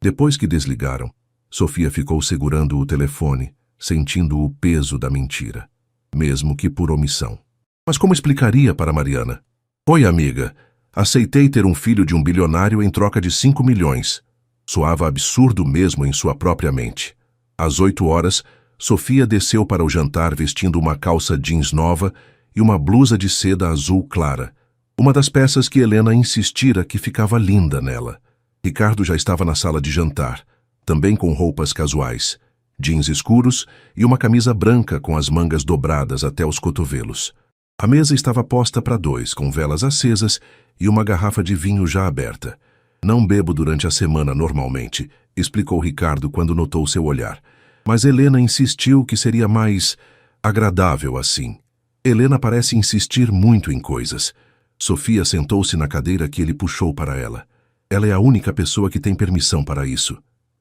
Depois que desligaram, Sofia ficou segurando o telefone, sentindo o peso da mentira, mesmo que por omissão. Mas como explicaria para Mariana? Oi, amiga. Aceitei ter um filho de um bilionário em troca de 5 milhões. Soava absurdo mesmo em sua própria mente. Às 8 horas, Sofia desceu para o jantar vestindo uma calça jeans nova e uma blusa de seda azul clara, uma das peças que Helena insistira que ficava linda nela. Ricardo já estava na sala de jantar, também com roupas casuais, jeans escuros e uma camisa branca com as mangas dobradas até os cotovelos. A mesa estava posta para 2, com velas acesas e uma garrafa de vinho já aberta. Não bebo durante a semana normalmente, explicou Ricardo quando notou seu olhar. Mas Helena insistiu que seria mais agradável assim. Helena parece insistir muito em coisas. Sofia sentou-se na cadeira que ele puxou para ela. Ela é a única pessoa que tem permissão para isso.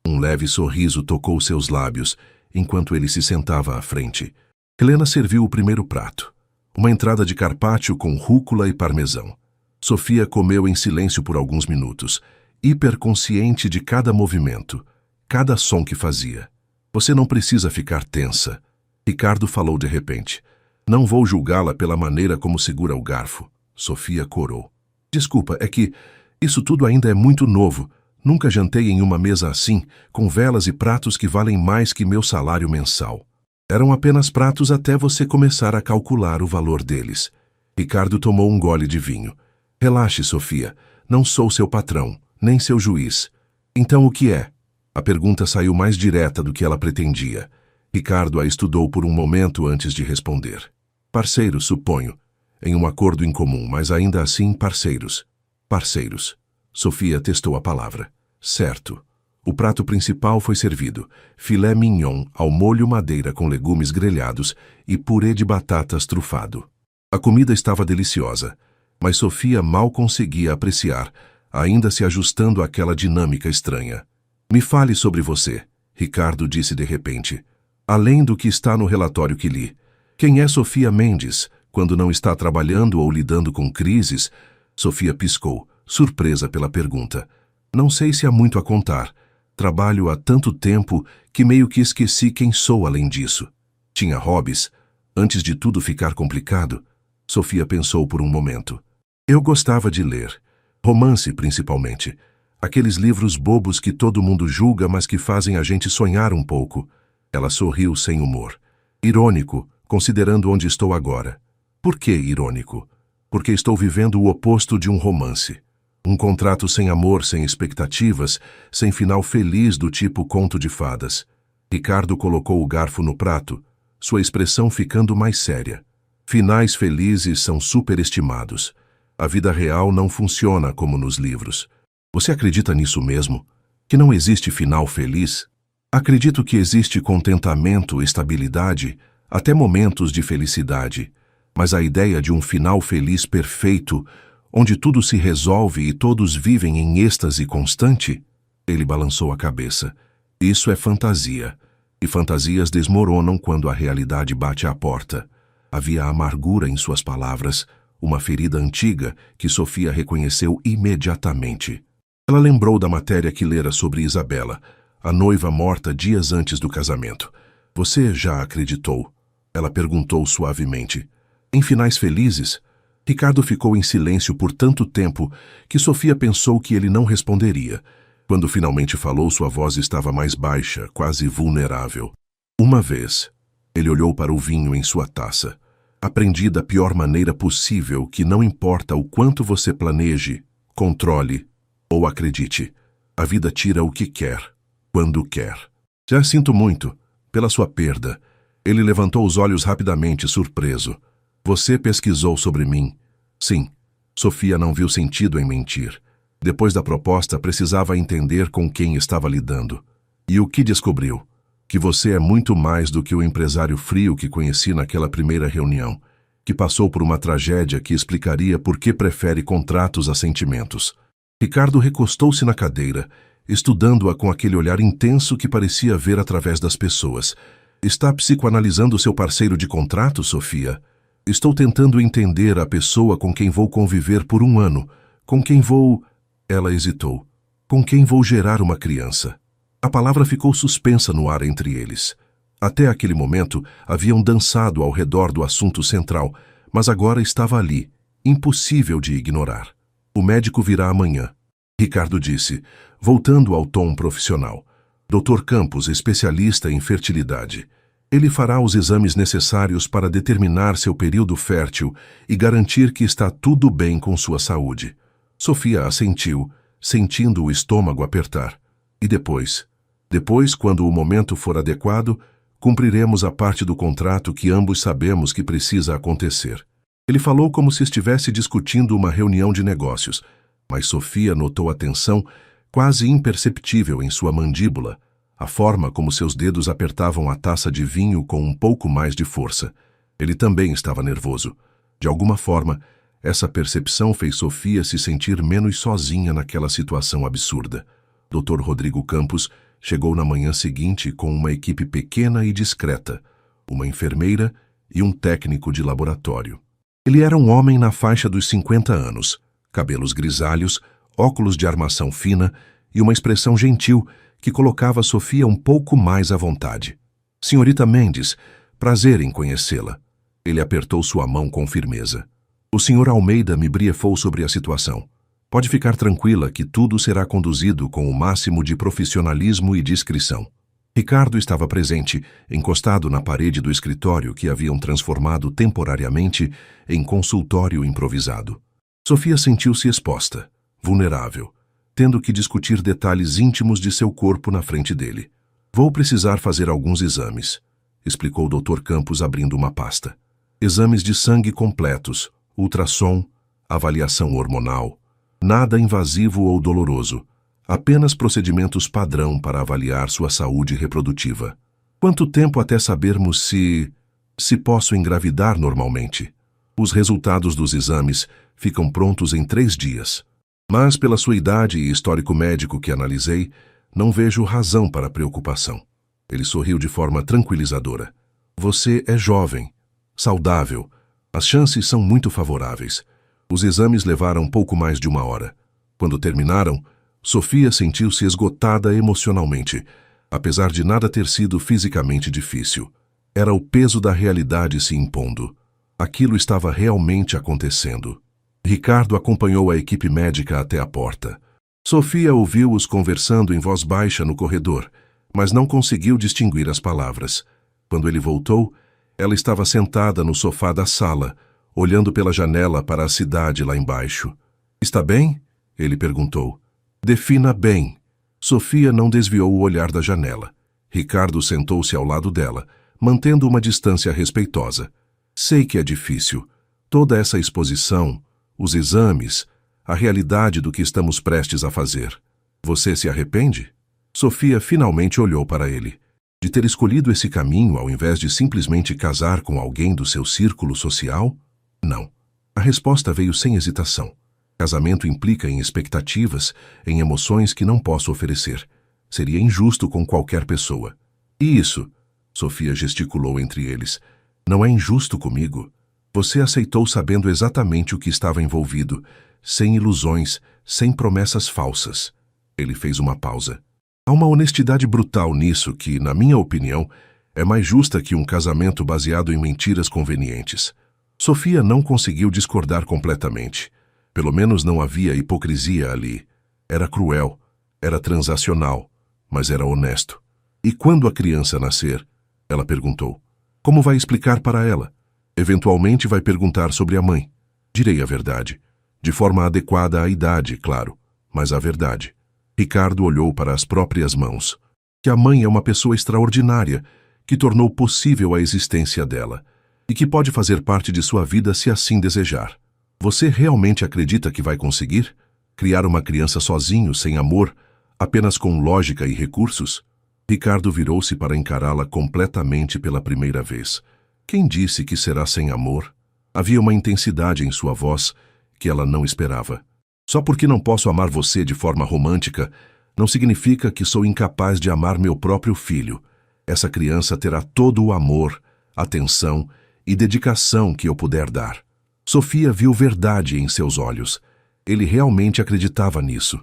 Um leve sorriso tocou seus lábios, enquanto ele se sentava à frente. Helena serviu o primeiro prato. Uma entrada de carpaccio com rúcula e parmesão. Sofia comeu em silêncio por alguns minutos, hiperconsciente de cada movimento, cada som que fazia. Você não precisa ficar tensa. Ricardo falou de repente. Não vou julgá-la pela maneira como segura o garfo. Sofia corou. Desculpa, é que isso tudo ainda é muito novo. Nunca jantei em uma mesa assim, com velas e pratos que valem mais que meu salário mensal. Eram apenas pratos até você começar a calcular o valor deles. Ricardo tomou um gole de vinho. Relaxe, Sofia. Não sou seu patrão, nem seu juiz. Então o que é? A pergunta saiu mais direta do que ela pretendia. Ricardo a estudou por um momento antes de responder. Parceiros, suponho. Em um acordo em comum, mas ainda assim parceiros. Parceiros. Sofia testou a palavra. Certo. O prato principal foi servido. Filé mignon ao molho madeira com legumes grelhados e purê de batatas trufado. A comida estava deliciosa, mas Sofia mal conseguia apreciar, ainda se ajustando àquela dinâmica estranha. Me fale sobre você, Ricardo disse de repente. Além do que está no relatório que li. Quem é Sofia Mendes, quando não está trabalhando ou lidando com crises? Sofia piscou, surpresa pela pergunta. Não sei se há muito a contar. Trabalho há tanto tempo que meio que esqueci quem sou além disso. Tinha hobbies? Antes de tudo ficar complicado? Sofia pensou por um momento. Eu gostava de ler. Romance, principalmente. Aqueles livros bobos que todo mundo julga, mas que fazem a gente sonhar um pouco. Ela sorriu sem humor. Irônico, considerando onde estou agora. Por que irônico? Porque estou vivendo o oposto de um romance. Um contrato sem amor, sem expectativas, sem final feliz do tipo conto de fadas. Ricardo colocou o garfo no prato, sua expressão ficando mais séria. Finais felizes são superestimados. A vida real não funciona como nos livros. Você acredita nisso mesmo? Que não existe final feliz? Acredito que existe contentamento, estabilidade, até momentos de felicidade. Mas a ideia de um final feliz perfeito, onde tudo se resolve e todos vivem em êxtase constante? Ele balançou a cabeça. Isso é fantasia. E fantasias desmoronam quando a realidade bate à porta. Havia amargura em suas palavras, uma ferida antiga que Sofia reconheceu imediatamente. Ela lembrou da matéria que lera sobre Isabela, a noiva morta dias antes do casamento. Você já acreditou? Ela perguntou suavemente. Em finais felizes? Ricardo ficou em silêncio por tanto tempo que Sofia pensou que ele não responderia. Quando finalmente falou, sua voz estava mais baixa, quase vulnerável. Uma vez, ele olhou para o vinho em sua taça. Aprendi da pior maneira possível que não importa o quanto você planeje, controle ou acredite, a vida tira o que quer, quando quer. Já sinto muito, pela sua perda. Ele levantou os olhos rapidamente, surpreso. Você pesquisou sobre mim? Sim. Sofia não viu sentido em mentir. Depois da proposta, precisava entender com quem estava lidando. E o que descobriu? Que você é muito mais do que o empresário frio que conheci naquela primeira reunião, que passou por uma tragédia que explicaria por que prefere contratos a sentimentos. Ricardo recostou-se na cadeira, estudando-a com aquele olhar intenso que parecia ver através das pessoas. Está psicoanalisando seu parceiro de contrato, Sofia? Estou tentando entender a pessoa com quem vou conviver por um ano, com quem vou... Ela hesitou. Com quem vou gerar uma criança. A palavra ficou suspensa no ar entre eles. Até aquele momento, haviam dançado ao redor do assunto central, mas agora estava ali, impossível de ignorar. O médico virá amanhã. Ricardo disse, voltando ao tom profissional. Dr. Campos, especialista em fertilidade. Ele fará os exames necessários para determinar seu período fértil e garantir que está tudo bem com sua saúde. Sofia assentiu, sentindo o estômago apertar. E depois, quando o momento for adequado, cumpriremos a parte do contrato que ambos sabemos que precisa acontecer. Ele falou como se estivesse discutindo uma reunião de negócios, mas Sofia notou a tensão quase imperceptível em sua mandíbula, a forma como seus dedos apertavam a taça de vinho com um pouco mais de força. Ele também estava nervoso. De alguma forma, essa percepção fez Sofia se sentir menos sozinha naquela situação absurda. Dr. Rodrigo Campos chegou na manhã seguinte com uma equipe pequena e discreta, uma enfermeira e um técnico de laboratório. Ele era um homem na faixa dos 50 anos, cabelos grisalhos, óculos de armação fina e uma expressão gentil que colocava Sofia um pouco mais à vontade. Senhorita Mendes, prazer em conhecê-la. Ele apertou sua mão com firmeza. O Sr. Almeida me briefou sobre a situação. Pode ficar tranquila que tudo será conduzido com o máximo de profissionalismo e discrição. Ricardo estava presente, encostado na parede do escritório que haviam transformado temporariamente em consultório improvisado. Sofia sentiu-se exposta, vulnerável, tendo que discutir detalhes íntimos de seu corpo na frente dele. Vou precisar fazer alguns exames, explicou o Dr. Campos abrindo uma pasta. Exames de sangue completos, ultrassom, avaliação hormonal, nada invasivo ou doloroso, apenas procedimentos padrão para avaliar sua saúde reprodutiva. Quanto tempo até sabermos se posso engravidar normalmente? Os resultados dos exames ficam prontos em 3 dias. Mas pela sua idade e histórico médico que analisei, não vejo razão para preocupação. Ele sorriu de forma tranquilizadora. Você é jovem, saudável. As chances são muito favoráveis. Os exames levaram pouco mais de 1 hora. Quando terminaram, Sofia sentiu-se esgotada emocionalmente, apesar de nada ter sido fisicamente difícil. Era o peso da realidade se impondo. Aquilo estava realmente acontecendo. Ricardo acompanhou a equipe médica até a porta. Sofia ouviu-os conversando em voz baixa no corredor, mas não conseguiu distinguir as palavras. Quando ele voltou, ela estava sentada no sofá da sala, olhando pela janela para a cidade lá embaixo. Está bem? Ele perguntou. Defina bem. Sofia não desviou o olhar da janela. Ricardo sentou-se ao lado dela, mantendo uma distância respeitosa. Sei que é difícil. Toda essa exposição, os exames, a realidade do que estamos prestes a fazer. Você se arrepende? Sofia finalmente olhou para ele. De ter escolhido esse caminho ao invés de simplesmente casar com alguém do seu círculo social? Não. A resposta veio sem hesitação. Casamento implica em expectativas, em emoções que não posso oferecer. Seria injusto com qualquer pessoa. E isso, Sofia gesticulou entre eles, não é injusto comigo. Você aceitou sabendo exatamente o que estava envolvido, sem ilusões, sem promessas falsas. Ele fez uma pausa. Há uma honestidade brutal nisso que, na minha opinião, é mais justa que um casamento baseado em mentiras convenientes. Sofia não conseguiu discordar completamente. Pelo menos não havia hipocrisia ali. Era cruel, era transacional, mas era honesto. E quando a criança nascer? Ela perguntou. Como vai explicar para ela? Eventualmente vai perguntar sobre a mãe. Direi a verdade. De forma adequada à idade, claro, mas a verdade. Ricardo olhou para as próprias mãos. Que a mãe é uma pessoa extraordinária, que tornou possível a existência dela, e que pode fazer parte de sua vida se assim desejar. Você realmente acredita que vai conseguir? Criar uma criança sozinho, sem amor, apenas com lógica e recursos? Ricardo virou-se para encará-la completamente pela primeira vez. Quem disse que será sem amor? Havia uma intensidade em sua voz que ela não esperava. Só porque não posso amar você de forma romântica, não significa que sou incapaz de amar meu próprio filho. Essa criança terá todo o amor, atenção e dedicação que eu puder dar. Sofia viu verdade em seus olhos. Ele realmente acreditava nisso.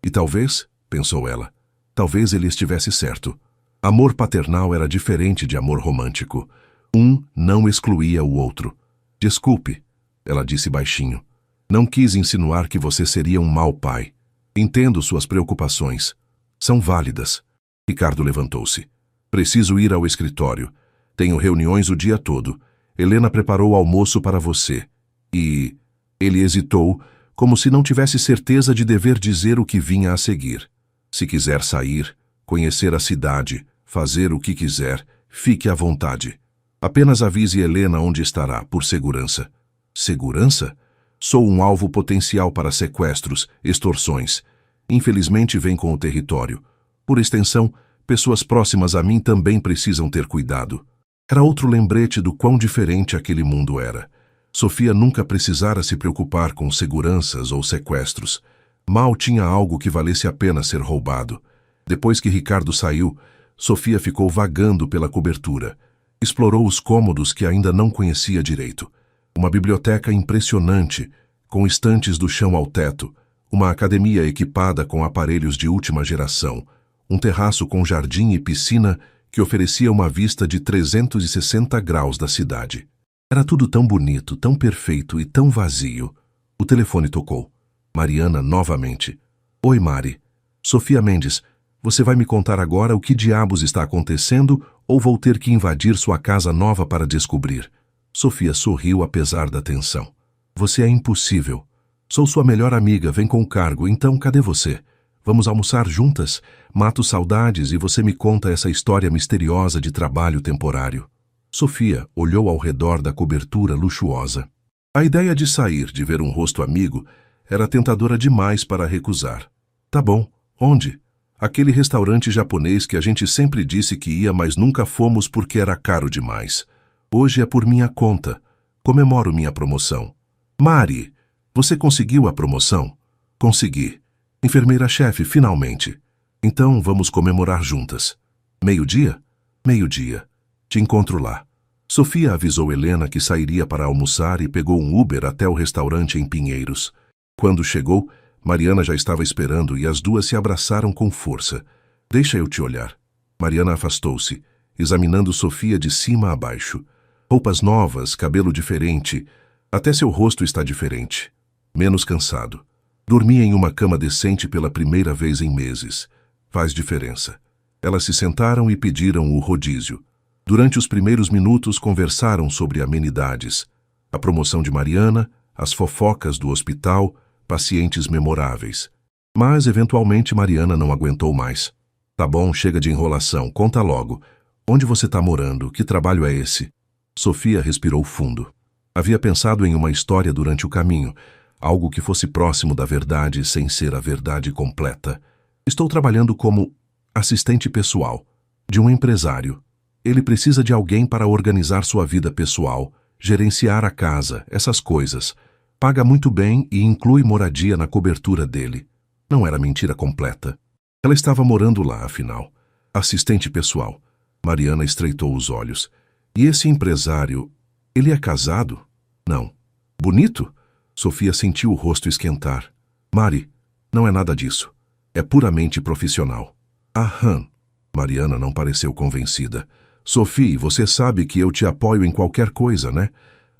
E talvez, pensou ela, talvez ele estivesse certo. Amor paternal era diferente de amor romântico. Um não excluía o outro. Desculpe, ela disse baixinho. Não quis insinuar que você seria um mau pai. Entendo suas preocupações. São válidas. Ricardo levantou-se. Preciso ir ao escritório. Tenho reuniões o dia todo. Helena preparou o almoço para você. E... Ele hesitou, como se não tivesse certeza de dever dizer o que vinha a seguir. Se quiser sair, conhecer a cidade, fazer o que quiser, fique à vontade. Apenas avise Helena onde estará, por segurança. Segurança? Sou um alvo potencial para sequestros, extorsões. Infelizmente vem com o território. Por extensão, pessoas próximas a mim também precisam ter cuidado. Era outro lembrete do quão diferente aquele mundo era. Sofia nunca precisara se preocupar com seguranças ou sequestros. Mal tinha algo que valesse a pena ser roubado. Depois que Ricardo saiu, Sofia ficou vagando pela cobertura. Explorou os cômodos que ainda não conhecia direito. Uma biblioteca impressionante, com estantes do chão ao teto, uma academia equipada com aparelhos de última geração, um terraço com jardim e piscina que oferecia uma vista de 360 graus da cidade. Era tudo tão bonito, tão perfeito e tão vazio. O telefone tocou. Mariana novamente. Oi, Mari. Sofia Mendes, você vai me contar agora o que diabos está acontecendo ou vou ter que invadir sua casa nova para descobrir? Sofia sorriu apesar da tensão. Você é impossível. Sou sua melhor amiga, vem com o cargo, então cadê você? Vamos almoçar juntas? Mato saudades e você me conta essa história misteriosa de trabalho temporário. Sofia olhou ao redor da cobertura luxuosa. A ideia de sair, de ver um rosto amigo, era tentadora demais para recusar. Tá bom, onde? Aquele restaurante japonês que a gente sempre disse que ia, mas nunca fomos porque era caro demais. Hoje é por minha conta. Comemoro minha promoção. Mari, você conseguiu a promoção? Consegui. Enfermeira-chefe, finalmente. Então vamos comemorar juntas. Meio-dia? Meio-dia. Te encontro lá. Sofia avisou Helena que sairia para almoçar e pegou um Uber até o restaurante em Pinheiros. Quando chegou, Mariana já estava esperando e as duas se abraçaram com força. Deixa eu te olhar. Mariana afastou-se, examinando Sofia de cima a baixo. Roupas novas, cabelo diferente. Até seu rosto está diferente. Menos cansado. Dormia em uma cama decente pela primeira vez em meses. Faz diferença. Elas se sentaram e pediram o rodízio. Durante os primeiros minutos conversaram sobre amenidades. A promoção de Mariana, as fofocas do hospital, pacientes memoráveis. Mas, eventualmente, Mariana não aguentou mais. Tá bom, chega de enrolação, conta logo. Onde você tá morando? Que trabalho é esse? Sofia respirou fundo. Havia pensado em uma história durante o caminho, algo que fosse próximo da verdade sem ser a verdade completa. Estou trabalhando como assistente pessoal de um empresário. Ele precisa de alguém para organizar sua vida pessoal, gerenciar a casa, essas coisas. Paga muito bem e inclui moradia na cobertura dele. Não era mentira completa. Ela estava morando lá, afinal. Assistente pessoal. Mariana estreitou os olhos. E esse empresário, ele é casado? Não. Bonito? Sofia sentiu o rosto esquentar. Mari, não é nada disso. É puramente profissional. Aham. Mariana não pareceu convencida. Sophie, você sabe que eu te apoio em qualquer coisa, né?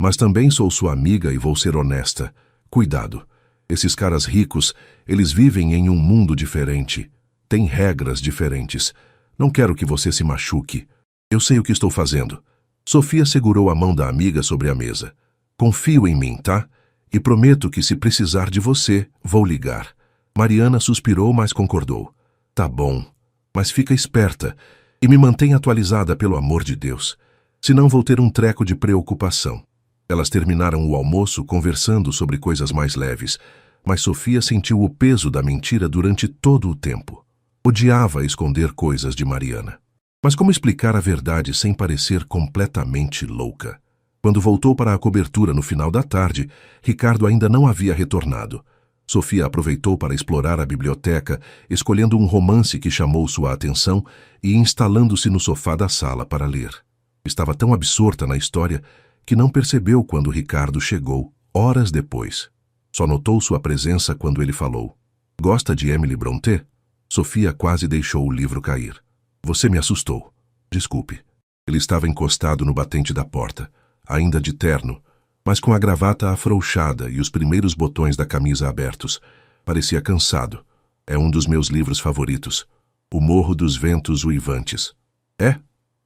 Mas também sou sua amiga e vou ser honesta. Cuidado. Esses caras ricos, eles vivem em um mundo diferente. Têm regras diferentes. Não quero que você se machuque. Eu sei o que estou fazendo. Sofia segurou a mão da amiga sobre a mesa. Confio em mim, tá? E prometo que se precisar de você, vou ligar. Mariana suspirou, mas concordou. Tá bom, mas fica esperta e me mantém atualizada, pelo amor de Deus. Senão vou ter um treco de preocupação. Elas terminaram o almoço conversando sobre coisas mais leves, mas Sofia sentiu o peso da mentira durante todo o tempo. Odiava esconder coisas de Mariana. Mas como explicar a verdade sem parecer completamente louca? Quando voltou para a cobertura no final da tarde, Ricardo ainda não havia retornado. Sofia aproveitou para explorar a biblioteca, escolhendo um romance que chamou sua atenção e instalando-se no sofá da sala para ler. Estava tão absorta na história que não percebeu quando Ricardo chegou, horas depois. Só notou sua presença quando ele falou. Gosta de Emily Brontë? Sofia quase deixou o livro cair. Você me assustou. Desculpe. Ele estava encostado no batente da porta, ainda de terno, mas com a gravata afrouxada e os primeiros botões da camisa abertos. Parecia cansado. É um dos meus livros favoritos. O Morro dos Ventos Uivantes. É?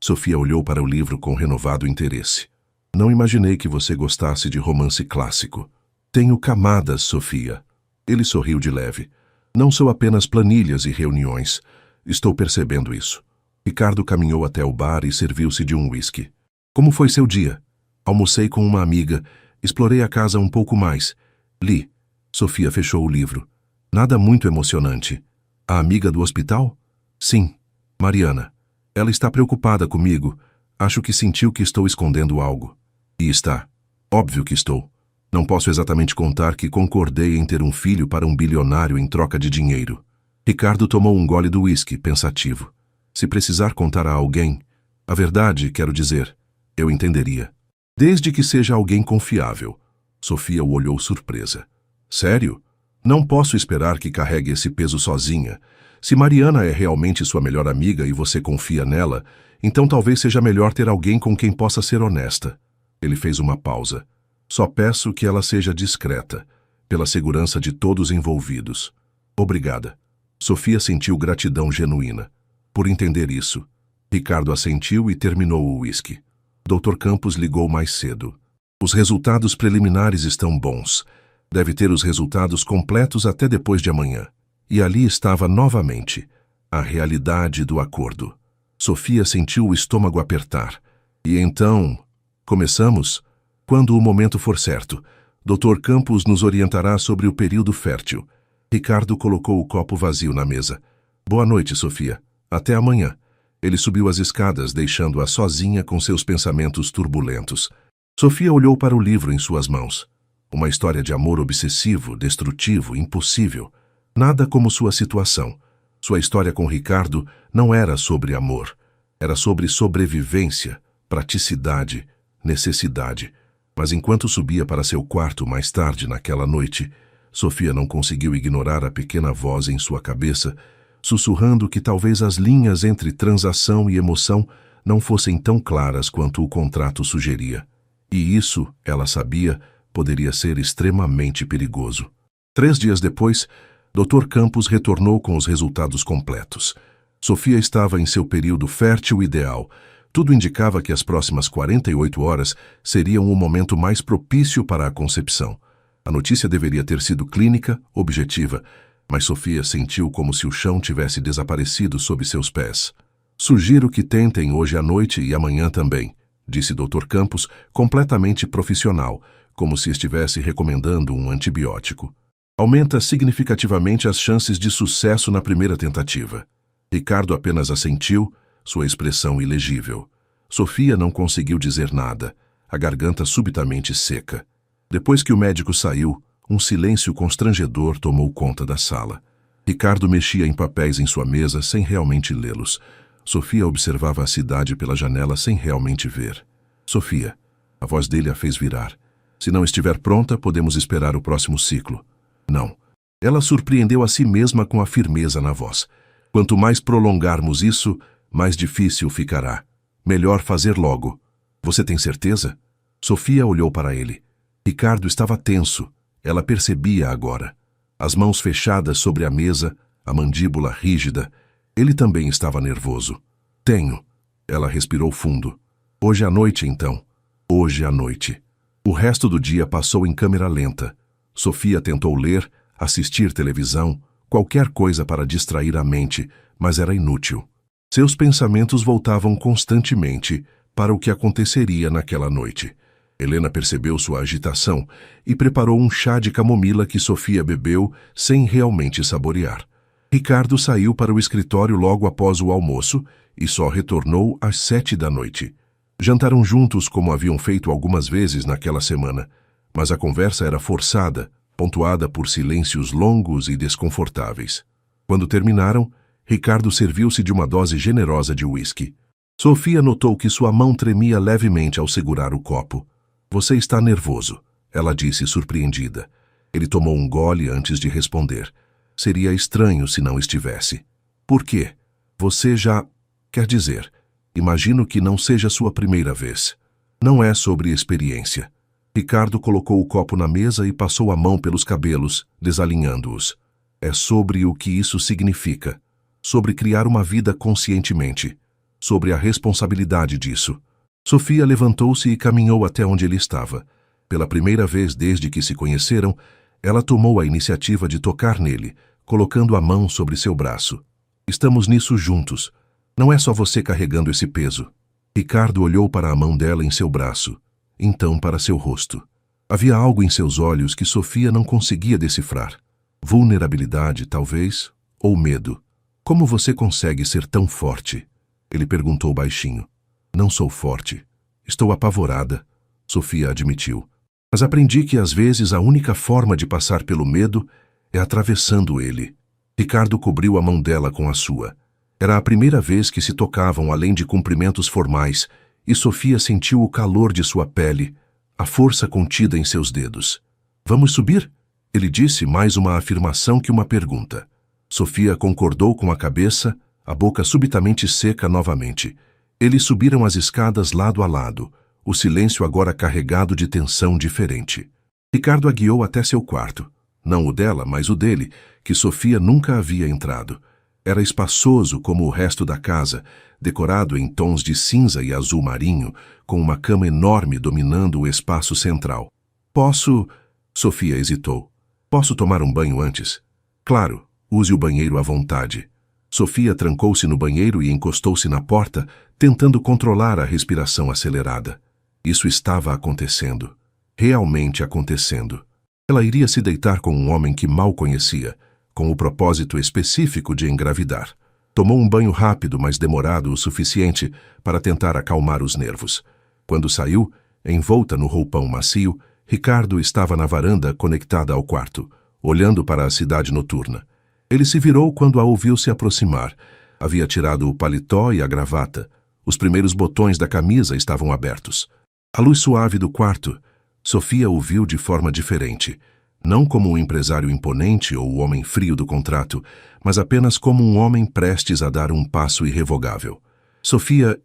Sofia olhou para o livro com renovado interesse. Não imaginei que você gostasse de romance clássico. Tenho camadas, Sofia. Ele sorriu de leve. Não sou apenas planilhas e reuniões. Estou percebendo isso. Ricardo caminhou até o bar e serviu-se de um whisky. Como foi seu dia? Almocei com uma amiga. Explorei a casa um pouco mais. Li. Sofia fechou o livro. Nada muito emocionante. A amiga do hospital? Sim. Mariana. Ela está preocupada comigo. Acho que sentiu que estou escondendo algo. E está. Óbvio que estou. Não posso exatamente contar que concordei em ter um filho para um bilionário em troca de dinheiro. Ricardo tomou um gole do uísque, pensativo. Se precisar contar a alguém, a verdade, quero dizer, eu entenderia. Desde que seja alguém confiável. Sofia o olhou surpresa. Sério? Não posso esperar que carregue esse peso sozinha. Se Mariana é realmente sua melhor amiga e você confia nela, então talvez seja melhor ter alguém com quem possa ser honesta. Ele fez uma pausa. Só peço que ela seja discreta, pela segurança de todos envolvidos. Obrigada. Sofia sentiu gratidão genuína. Por entender isso. Ricardo assentiu e terminou o uísque. Dr. Campos ligou mais cedo. Os resultados preliminares estão bons. Deve ter os resultados completos até depois de amanhã. E ali estava novamente a realidade do acordo. Sofia sentiu o estômago apertar. E então, começamos? Quando o momento for certo, Dr. Campos nos orientará sobre o período fértil. Ricardo colocou o copo vazio na mesa. Boa noite, Sofia. Até amanhã. Ele subiu as escadas, deixando-a sozinha com seus pensamentos turbulentos. Sofia olhou para o livro em suas mãos. Uma história de amor obsessivo, destrutivo, impossível. Nada como sua situação. Sua história com Ricardo não era sobre amor. Era sobre sobrevivência, praticidade, necessidade. Mas enquanto subia para seu quarto mais tarde naquela noite, Sofia não conseguiu ignorar a pequena voz em sua cabeça, sussurrando que talvez as linhas entre transação e emoção não fossem tão claras quanto o contrato sugeria. E isso, ela sabia, poderia ser extremamente perigoso. 3 dias depois, Dr. Campos retornou com os resultados completos. Sofia estava em seu período fértil ideal. Tudo indicava que as próximas 48 horas seriam o momento mais propício para a concepção. A notícia deveria ter sido clínica, objetiva, mas Sofia sentiu como se o chão tivesse desaparecido sob seus pés. Sugiro que tentem hoje à noite e amanhã também, disse Dr. Campos, completamente profissional, como se estivesse recomendando um antibiótico. Aumenta significativamente as chances de sucesso na primeira tentativa. Ricardo apenas assentiu, sua expressão ilegível. Sofia não conseguiu dizer nada, a garganta subitamente seca. Depois que o médico saiu, um silêncio constrangedor tomou conta da sala. Ricardo mexia em papéis em sua mesa sem realmente lê-los. Sofia observava a cidade pela janela sem realmente ver. Sofia. A voz dele a fez virar. Se não estiver pronta, podemos esperar o próximo ciclo. Não. Ela surpreendeu a si mesma com a firmeza na voz. Quanto mais prolongarmos isso, mais difícil ficará. Melhor fazer logo. Você tem certeza? Sofia olhou para ele. Ricardo estava tenso. Ela percebia agora. As mãos fechadas sobre a mesa, a mandíbula rígida. Ele também estava nervoso. Tenho. Ela respirou fundo. Hoje à noite, então. Hoje à noite. O resto do dia passou em câmera lenta. Sofia tentou ler, assistir televisão, qualquer coisa para distrair a mente, mas era inútil. Seus pensamentos voltavam constantemente para o que aconteceria naquela noite. Helena percebeu sua agitação e preparou um chá de camomila que Sofia bebeu sem realmente saborear. Ricardo saiu para o escritório logo após o almoço e só retornou às 7 da noite. Jantaram juntos como haviam feito algumas vezes naquela semana, mas a conversa era forçada, pontuada por silêncios longos e desconfortáveis. Quando terminaram, Ricardo serviu-se de uma dose generosa de uísque. Sofia notou que sua mão tremia levemente ao segurar o copo. Você está nervoso, ela disse surpreendida. Ele tomou um gole antes de responder. Seria estranho se não estivesse. Por quê? Você já... Quer dizer, imagino que não seja sua primeira vez. Não é sobre experiência. Ricardo colocou o copo na mesa e passou a mão pelos cabelos, desalinhando-os. É sobre o que isso significa. Sobre criar uma vida conscientemente. Sobre a responsabilidade disso. Sofia levantou-se e caminhou até onde ele estava. Pela primeira vez desde que se conheceram, ela tomou a iniciativa de tocar nele, colocando a mão sobre seu braço. Estamos nisso juntos. Não é só você carregando esse peso. Ricardo olhou para a mão dela em seu braço, então para seu rosto. Havia algo em seus olhos que Sofia não conseguia decifrar. Vulnerabilidade, talvez, ou medo. Como você consegue ser tão forte? Ele perguntou baixinho. Não sou forte. Estou apavorada, Sofia admitiu. Mas aprendi que às vezes a única forma de passar pelo medo é atravessando ele. Ricardo cobriu a mão dela com a sua. Era a primeira vez que se tocavam além de cumprimentos formais, e Sofia sentiu o calor de sua pele, a força contida em seus dedos. Vamos subir? Ele disse mais uma afirmação que uma pergunta. Sofia concordou com a cabeça, a boca subitamente seca novamente. Eles subiram as escadas lado a lado, o silêncio agora carregado de tensão diferente. Ricardo a guiou até seu quarto. Não o dela, mas o dele, que Sofia nunca havia entrado. Era espaçoso como o resto da casa, decorado em tons de cinza e azul marinho, com uma cama enorme dominando o espaço central. Posso... Sofia hesitou. Posso tomar um banho antes? Claro, use o banheiro à vontade. Sofia trancou-se no banheiro e encostou-se na porta, tentando controlar a respiração acelerada. Isso estava acontecendo. Realmente acontecendo. Ela iria se deitar com um homem que mal conhecia, com o propósito específico de engravidar. Tomou um banho rápido, mas demorado o suficiente para tentar acalmar os nervos. Quando saiu, envolta no roupão macio, Ricardo estava na varanda conectada ao quarto, olhando para a cidade noturna. Ele se virou quando a ouviu se aproximar. Havia tirado o paletó e a gravata. Os primeiros botões da camisa estavam abertos. A luz suave do quarto, Sofia o viu de forma diferente. Não como um empresário imponente ou o homem frio do contrato, mas apenas como um homem prestes a dar um passo irrevogável. Sofia,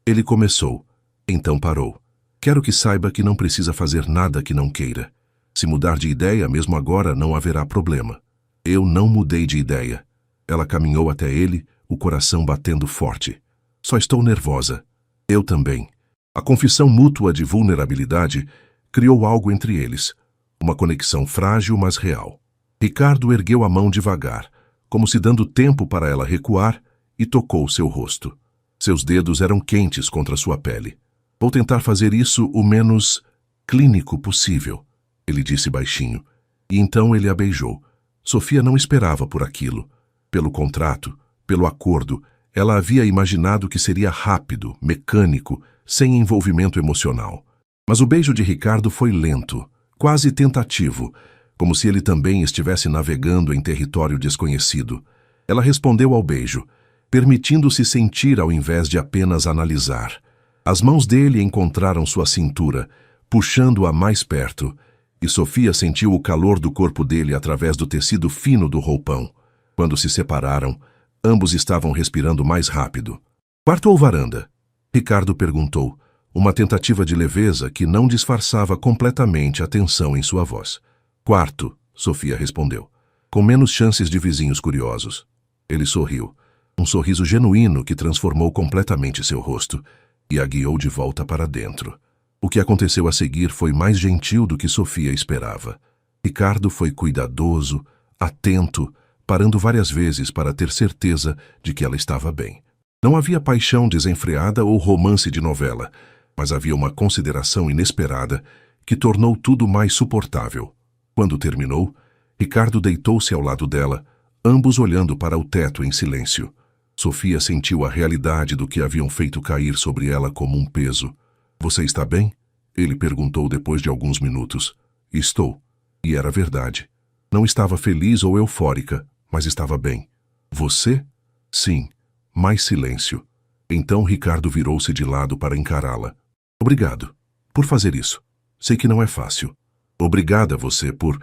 Ele começou. Então parou. Quero que saiba que não precisa fazer nada que não queira. Se mudar de ideia, mesmo agora, não haverá problema. Eu não mudei de ideia. Ela caminhou até ele, o coração batendo forte. Só estou nervosa. Eu também. A confissão mútua de vulnerabilidade criou algo entre eles. Uma conexão frágil, mas real. Ricardo ergueu a mão devagar, como se dando tempo para ela recuar, e tocou seu rosto. Seus dedos eram quentes contra sua pele. Vou tentar fazer isso o menos clínico possível, ele disse baixinho. E então ele a beijou. Sofia não esperava por aquilo. Pelo contrato, pelo acordo, ela havia imaginado que seria rápido, mecânico, sem envolvimento emocional. Mas o beijo de Ricardo foi lento, quase tentativo, como se ele também estivesse navegando em território desconhecido. Ela respondeu ao beijo, permitindo-se sentir ao invés de apenas analisar. As mãos dele encontraram sua cintura, puxando-a mais perto, e Sofia sentiu o calor do corpo dele através do tecido fino do roupão. Quando se separaram, ambos estavam respirando mais rápido. Quarto ou varanda? Ricardo perguntou, uma tentativa de leveza que não disfarçava completamente a tensão em sua voz. Quarto, Sofia respondeu, com menos chances de vizinhos curiosos. Ele sorriu, um sorriso genuíno que transformou completamente seu rosto, e a guiou de volta para dentro. O que aconteceu a seguir foi mais gentil do que Sofia esperava. Ricardo foi cuidadoso, atento, parando várias vezes para ter certeza de que ela estava bem. Não havia paixão desenfreada ou romance de novela, mas havia uma consideração inesperada que tornou tudo mais suportável. Quando terminou, Ricardo deitou-se ao lado dela, ambos olhando para o teto em silêncio. Sofia sentiu a realidade do que haviam feito cair sobre ela como um peso. Você está bem? Ele perguntou depois de alguns minutos. Estou. E era verdade. Não estava feliz ou eufórica, mas estava bem. Você? Sim. Mais silêncio. Então Ricardo virou-se de lado para encará-la. Obrigado por fazer isso. Sei que não é fácil. Obrigada a você por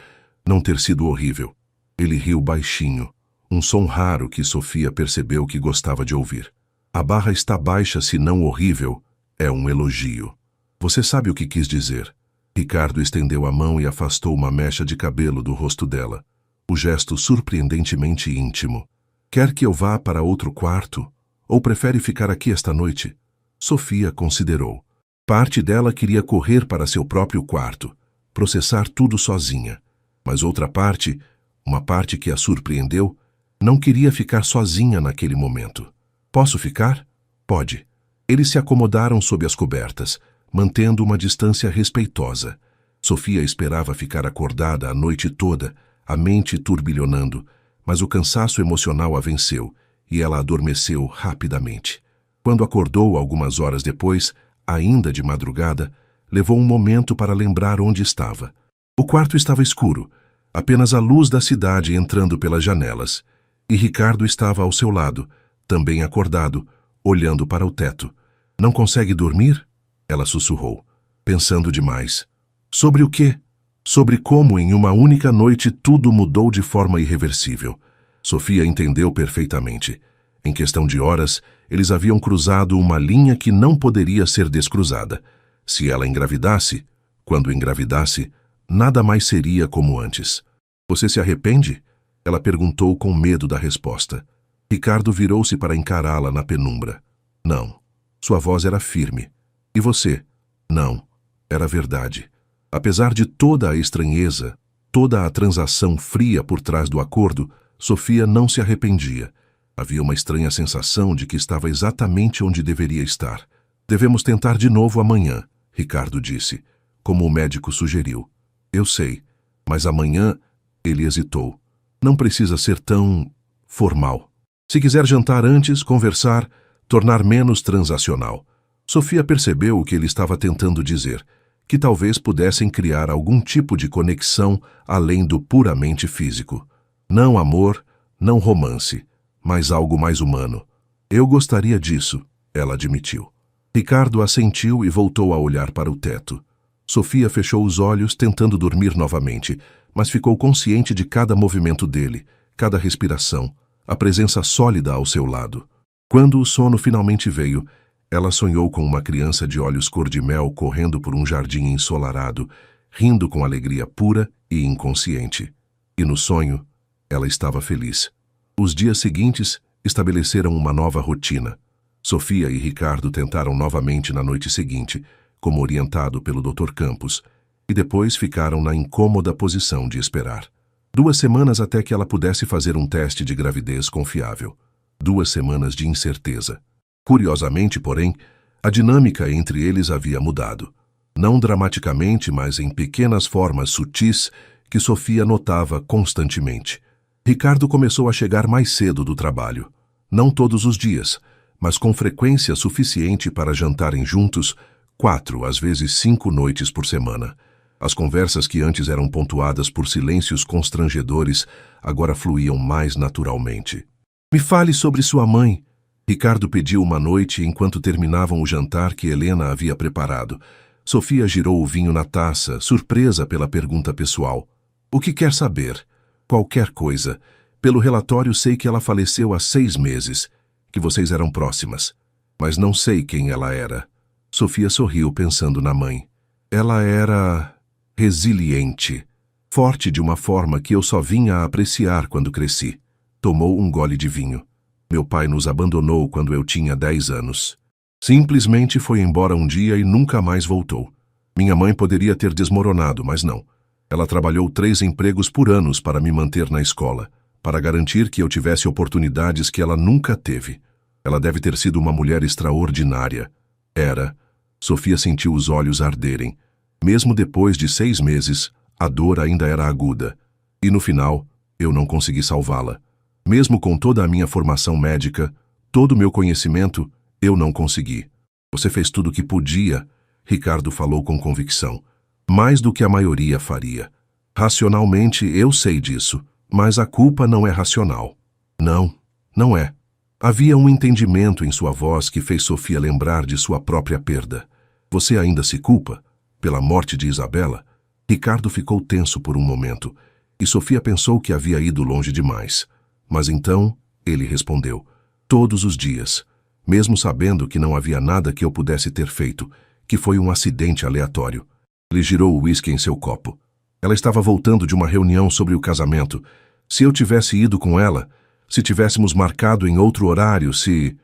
não ter sido horrível. Ele riu baixinho, um som raro que Sofia percebeu que gostava de ouvir. A barra está baixa se não horrível, é um elogio. Você sabe o que quis dizer. Ricardo estendeu a mão e afastou uma mecha de cabelo do rosto dela. O gesto surpreendentemente íntimo. Quer que eu vá para outro quarto? Ou prefere ficar aqui esta noite? Sofia considerou. Parte dela queria correr para seu próprio quarto, processar tudo sozinha. Mas outra parte, uma parte que a surpreendeu, não queria ficar sozinha naquele momento. Posso ficar? Pode. Eles se acomodaram sob as cobertas, mantendo uma distância respeitosa. Sofia esperava ficar acordada a noite toda, a mente turbilhonando, mas o cansaço emocional a venceu, e ela adormeceu rapidamente. Quando acordou algumas horas depois, ainda de madrugada, levou um momento para lembrar onde estava. O quarto estava escuro, apenas a luz da cidade entrando pelas janelas, e Ricardo estava ao seu lado, também acordado, olhando para o teto. Não consegue dormir? Ela sussurrou, pensando demais. Sobre o quê? Sobre como em uma única noite tudo mudou de forma irreversível. Sofia entendeu perfeitamente. Em questão de horas, eles haviam cruzado uma linha que não poderia ser descruzada. Se ela engravidasse, quando engravidasse, nada mais seria como antes. Você se arrepende? Ela perguntou com medo da resposta. Ricardo virou-se para encará-la na penumbra. Não. Sua voz era firme. E você? Não. Era verdade. Apesar de toda a estranheza, toda a transação fria por trás do acordo, Sofia não se arrependia. Havia uma estranha sensação de que estava exatamente onde deveria estar. Devemos tentar de novo amanhã, Ricardo disse, como o médico sugeriu. Eu sei, mas amanhã... Ele hesitou. Não precisa ser tão... formal. Se quiser jantar antes, conversar, tornar menos transacional. Sofia percebeu o que ele estava tentando dizer, que talvez pudessem criar algum tipo de conexão além do puramente físico. Não amor, não romance, mas algo mais humano. Eu gostaria disso, ela admitiu. Ricardo assentiu e voltou a olhar para o teto. Sofia fechou os olhos tentando dormir novamente, mas ficou consciente de cada movimento dele, cada respiração, a presença sólida ao seu lado. Quando o sono finalmente veio, ela sonhou com uma criança de olhos cor-de-mel correndo por um jardim ensolarado, rindo com alegria pura e inconsciente. E no sonho, ela estava feliz. Os dias seguintes estabeleceram uma nova rotina. Sofia e Ricardo tentaram novamente na noite seguinte, como orientado pelo Dr. Campos, e depois ficaram na incômoda posição de esperar. 2 semanas até que ela pudesse fazer um teste de gravidez confiável. 2 semanas de incerteza. Curiosamente, porém, a dinâmica entre eles havia mudado. Não dramaticamente, mas em pequenas formas sutis que Sofia notava constantemente. Ricardo começou a chegar mais cedo do trabalho. Não todos os dias, mas com frequência suficiente para jantarem juntos 4, às vezes 5 noites por semana. As conversas que antes eram pontuadas por silêncios constrangedores agora fluíam mais naturalmente. Me fale sobre sua mãe. Ricardo pediu uma noite enquanto terminavam o jantar que Helena havia preparado. Sofia girou o vinho na taça, surpresa pela pergunta pessoal. O que quer saber? Qualquer coisa. Pelo relatório sei que ela faleceu há 6 meses, que vocês eram próximas. Mas não sei quem ela era. Sofia sorriu pensando na mãe. Ela era... resiliente. Forte de uma forma que eu só vinha a apreciar quando cresci. Tomou um gole de vinho. Meu pai nos abandonou quando eu tinha 10 anos. Simplesmente foi embora um dia e nunca mais voltou. Minha mãe poderia ter desmoronado, mas não. Ela trabalhou 3 empregos por anos para me manter na escola, para garantir que eu tivesse oportunidades que ela nunca teve. Ela deve ter sido uma mulher extraordinária. Era. Sofia sentiu os olhos arderem. Mesmo depois de 6 meses, a dor ainda era aguda. E no final, eu não consegui salvá-la. Mesmo com toda a minha formação médica, todo o meu conhecimento, eu não consegui. Você fez tudo o que podia, Ricardo falou com convicção. Mais do que a maioria faria. Racionalmente, eu sei disso, mas a culpa não é racional. Não, não é. Havia um entendimento em sua voz que fez Sofia lembrar de sua própria perda. Você ainda se culpa? Pela morte de Isabela? Ricardo ficou tenso por um momento, e Sofia pensou que havia ido longe demais. Mas então, ele respondeu, todos os dias, mesmo sabendo que não havia nada que eu pudesse ter feito, que foi um acidente aleatório. Ele girou o uísque em seu copo. Ela estava voltando de uma reunião sobre o casamento. Se eu tivesse ido com ela, se tivéssemos marcado em outro horário, se...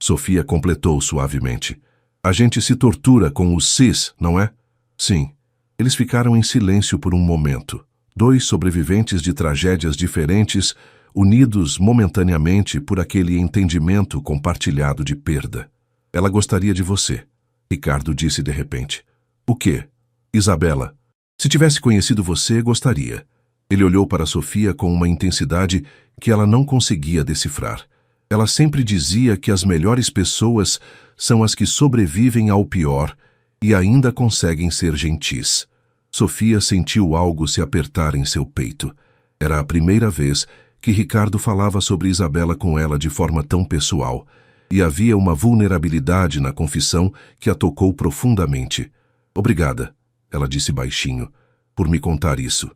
Sofia completou suavemente. A gente se tortura com os sis, não é? Sim. Eles ficaram em silêncio por um momento. 2 sobreviventes de tragédias diferentes, unidos momentaneamente por aquele entendimento compartilhado de perda. Ela gostaria de você, Ricardo disse de repente. O quê? Isabela. Se tivesse conhecido você, gostaria. Ele olhou para Sofia com uma intensidade que ela não conseguia decifrar. Ela sempre dizia que as melhores pessoas são as que sobrevivem ao pior e ainda conseguem ser gentis. Sofia sentiu algo se apertar em seu peito. Era a primeira vez que Ricardo falava sobre Isabela com ela de forma tão pessoal, e havia uma vulnerabilidade na confissão que a tocou profundamente. Obrigada, ela disse baixinho, por me contar isso.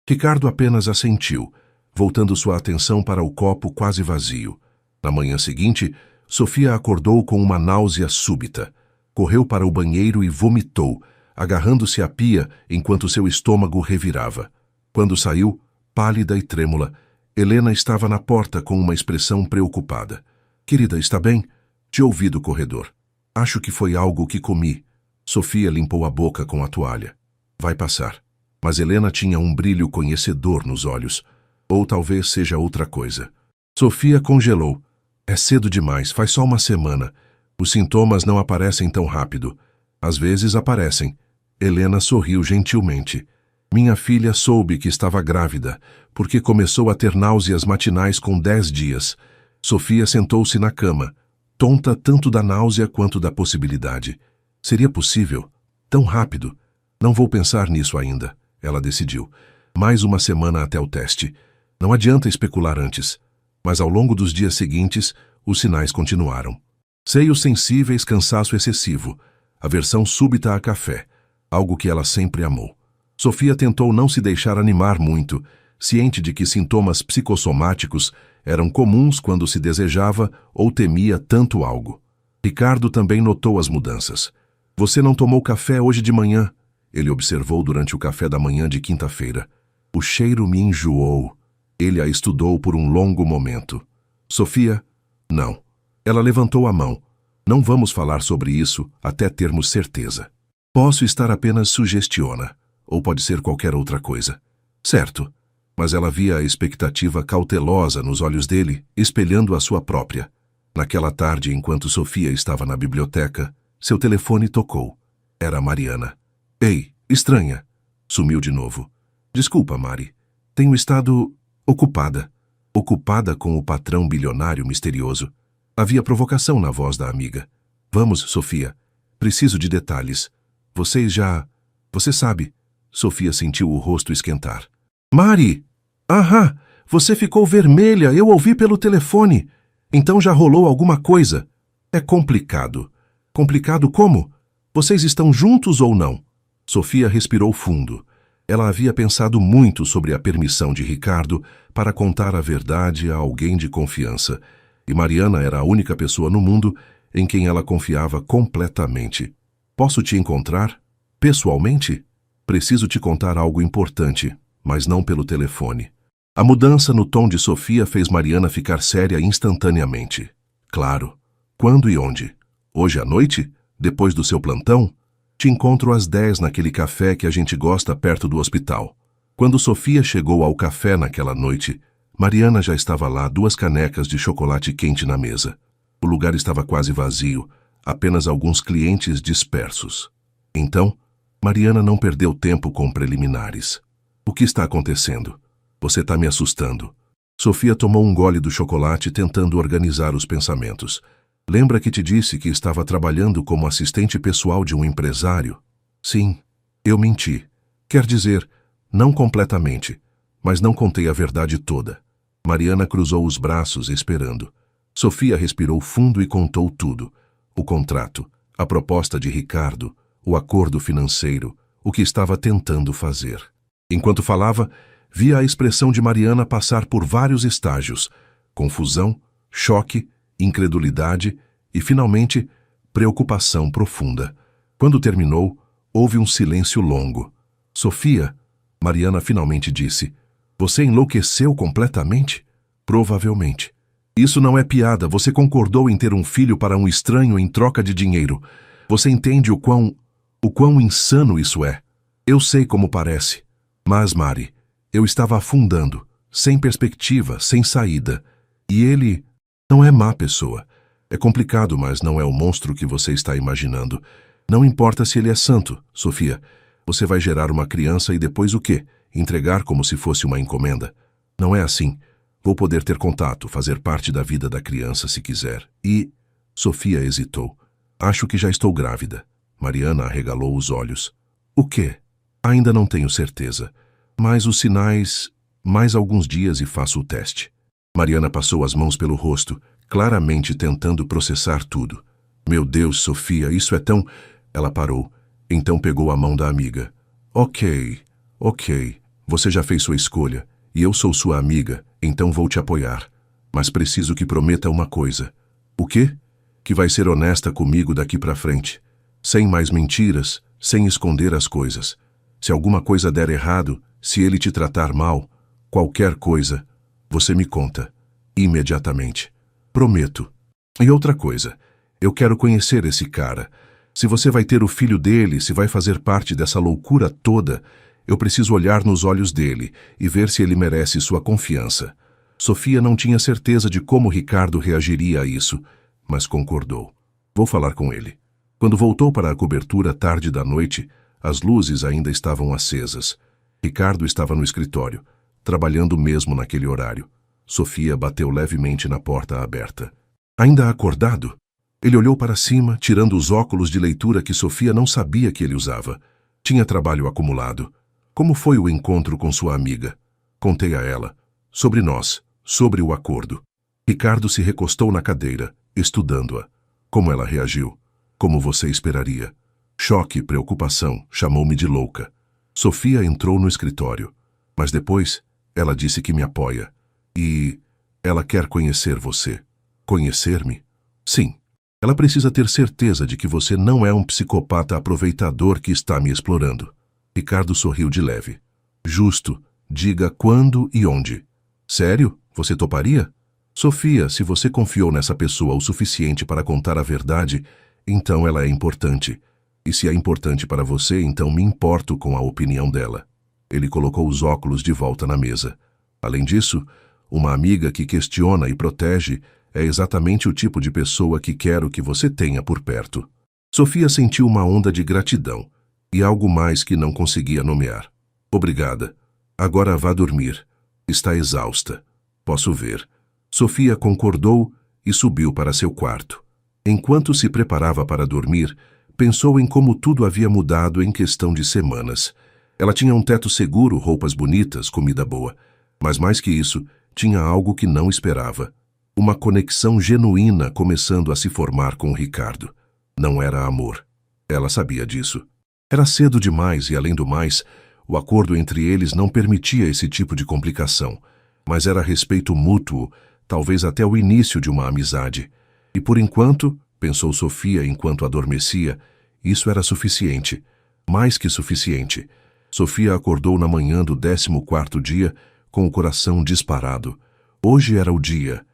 Ricardo apenas assentiu, voltando sua atenção para o copo quase vazio. Na manhã seguinte, Sofia acordou com uma náusea súbita. Correu para o banheiro e vomitou, agarrando-se à pia enquanto seu estômago revirava. Quando saiu, pálida e trêmula, Helena estava na porta com uma expressão preocupada. Querida, está bem? Te ouvi do corredor. Acho que foi algo que comi. Sofia limpou a boca com a toalha. Vai passar. Mas Helena tinha um brilho conhecedor nos olhos. Ou talvez seja outra coisa. Sofia congelou. É cedo demais, faz só uma semana. Os sintomas não aparecem tão rápido. Às vezes aparecem. Helena sorriu gentilmente. Minha filha soube que estava grávida, porque começou a ter náuseas matinais com 10 dias. Sofia sentou-se na cama, tonta tanto da náusea quanto da possibilidade. Seria possível? Tão rápido? Não vou pensar nisso ainda, ela decidiu. Mais uma semana até o teste. Não adianta especular antes. Mas ao longo dos dias seguintes, os sinais continuaram. Seios sensíveis, cansaço excessivo, aversão súbita a café, algo que ela sempre amou. Sofia tentou não se deixar animar muito, ciente de que sintomas psicossomáticos eram comuns quando se desejava ou temia tanto algo. Ricardo também notou as mudanças. Você não tomou café hoje de manhã, ele observou durante o café da manhã de quinta-feira. O cheiro me enjoou. Ele a estudou por um longo momento. Sofia, não. Ela levantou a mão. Não vamos falar sobre isso até termos certeza. Posso estar apenas sugestiona, ou pode ser qualquer outra coisa. Certo. Mas ela via a expectativa cautelosa nos olhos dele, espelhando a sua própria. Naquela tarde, enquanto Sofia estava na biblioteca, seu telefone tocou. Era Mariana. Ei, estranha. Sumiu de novo. Desculpa, Mari. Tenho estado ocupada. Ocupada com o patrão bilionário misterioso. Havia provocação na voz da amiga. Vamos, Sofia. Preciso de detalhes. Você sabe. Sofia sentiu o rosto esquentar. Mari! Aham! Você ficou vermelha, eu ouvi pelo telefone. Então já rolou alguma coisa. É complicado. Complicado como? Vocês estão juntos ou não? Sofia respirou fundo. Ela havia pensado muito sobre a permissão de Ricardo para contar a verdade a alguém de confiança, e Mariana era a única pessoa no mundo em quem ela confiava completamente. Posso te encontrar? Pessoalmente? Preciso te contar algo importante, mas não pelo telefone. A mudança no tom de Sofia fez Mariana ficar séria instantaneamente. Claro. Quando e onde? Hoje à noite? Depois do seu plantão? Te encontro às 10 naquele café que a gente gosta perto do hospital. Quando Sofia chegou ao café naquela noite, Mariana já estava lá, 2 canecas de chocolate quente na mesa. O lugar estava quase vazio, apenas alguns clientes dispersos. Então, Mariana não perdeu tempo com preliminares. O que está acontecendo? Você está me assustando. Sofia tomou um gole do chocolate tentando organizar os pensamentos. Lembra que te disse que estava trabalhando como assistente pessoal de um empresário? Sim, eu menti. Quer dizer, não completamente, mas não contei a verdade toda. Mariana cruzou os braços esperando. Sofia respirou fundo e contou tudo. O contrato, a proposta de Ricardo, o acordo financeiro, o que estava tentando fazer. Enquanto falava, via a expressão de Mariana passar por vários estágios: confusão, choque, incredulidade e, finalmente, preocupação profunda. Quando terminou, houve um silêncio longo. Sofia, Mariana finalmente disse, você enlouqueceu completamente? Provavelmente. Isso não é piada, você concordou em ter um filho para um estranho em troca de dinheiro. Você entende o quão insano isso é? Eu sei como parece. Mas, Mari, eu estava afundando, sem perspectiva, sem saída. E ele não é má pessoa. É complicado, mas não é o monstro que você está imaginando. Não importa se ele é santo, Sofia. Você vai gerar uma criança e depois o quê? Entregar como se fosse uma encomenda. Não é assim. Vou poder ter contato, fazer parte da vida da criança se quiser. E... Sofia hesitou. Acho que já estou grávida. Mariana arregalou os olhos. O quê? Ainda não tenho certeza. Mas os sinais... Mais alguns dias e faço o teste. Mariana passou as mãos pelo rosto, claramente tentando processar tudo. Meu Deus, Sofia, isso é tão... Ela parou. Então pegou a mão da amiga. Ok. Você já fez sua escolha. E eu sou sua amiga, então vou te apoiar. Mas preciso que prometa uma coisa. O quê? Que vai ser honesta comigo daqui pra frente. Sem mais mentiras, sem esconder as coisas. Se alguma coisa der errado, se ele te tratar mal, qualquer coisa, você me conta. Imediatamente. Prometo. E outra coisa, eu quero conhecer esse cara. Se você vai ter o filho dele, se vai fazer parte dessa loucura toda, eu preciso olhar nos olhos dele e ver se ele merece sua confiança. Sofia não tinha certeza de como Ricardo reagiria a isso, mas concordou. Vou falar com ele. Quando voltou para a cobertura tarde da noite, as luzes ainda estavam acesas. Ricardo estava no escritório, trabalhando mesmo naquele horário. Sofia bateu levemente na porta aberta. Ainda acordado? Ele olhou para cima, tirando os óculos de leitura que Sofia não sabia que ele usava. Tinha trabalho acumulado. Como foi o encontro com sua amiga? Contei a ela. Sobre nós, sobre o acordo. Ricardo se recostou na cadeira, estudando-a. Como ela reagiu? Como você esperaria? Choque, preocupação, chamou-me de louca. Sofia entrou no escritório. Mas depois, ela disse que me apoia. E ela quer conhecer você. Conhecer-me? Sim. Ela precisa ter certeza de que você não é um psicopata aproveitador que está me explorando. Ricardo sorriu de leve. Justo. Diga quando e onde. Sério? Você toparia? Sofia, se você confiou nessa pessoa o suficiente para contar a verdade, então ela é importante. E se é importante para você, então me importo com a opinião dela. Ele colocou os óculos de volta na mesa. Além disso, uma amiga que questiona e protege é exatamente o tipo de pessoa que quero que você tenha por perto. Sofia sentiu uma onda de gratidão e algo mais que não conseguia nomear. Obrigada. Agora vá dormir. Está exausta. Posso ver. Sofia concordou e subiu para seu quarto. Enquanto se preparava para dormir, pensou em como tudo havia mudado em questão de semanas. Ela tinha um teto seguro, roupas bonitas, comida boa. Mas mais que isso, tinha algo que não esperava. Uma conexão genuína começando a se formar com Ricardo. Não era amor. Ela sabia disso. Era cedo demais e, além do mais, o acordo entre eles não permitia esse tipo de complicação. Mas era respeito mútuo, talvez até o início de uma amizade. E por enquanto, pensou Sofia enquanto adormecia, isso era suficiente. Mais que suficiente. Sofia acordou na manhã do 14º dia com o coração disparado. Hoje era o dia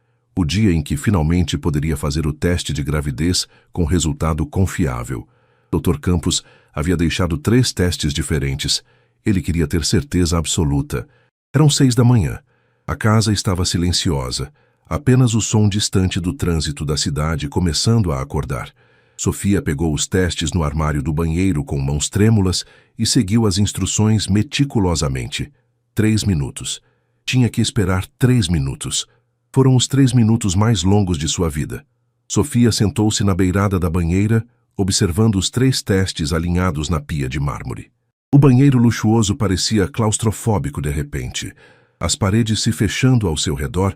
em que finalmente poderia fazer o teste de gravidez com resultado confiável. Dr. Campos havia deixado 3 testes diferentes. Ele queria ter certeza absoluta. Eram 6 da manhã. A casa estava silenciosa. Apenas o som distante do trânsito da cidade começando a acordar. Sofia pegou os testes no armário do banheiro com mãos trêmulas e seguiu as instruções meticulosamente. 3 minutos. Tinha que esperar 3 minutos. Foram os 3 minutos mais longos de sua vida. Sofia sentou-se na beirada da banheira, observando os 3 testes alinhados na pia de mármore. O banheiro luxuoso parecia claustrofóbico de repente, as paredes se fechando ao seu redor,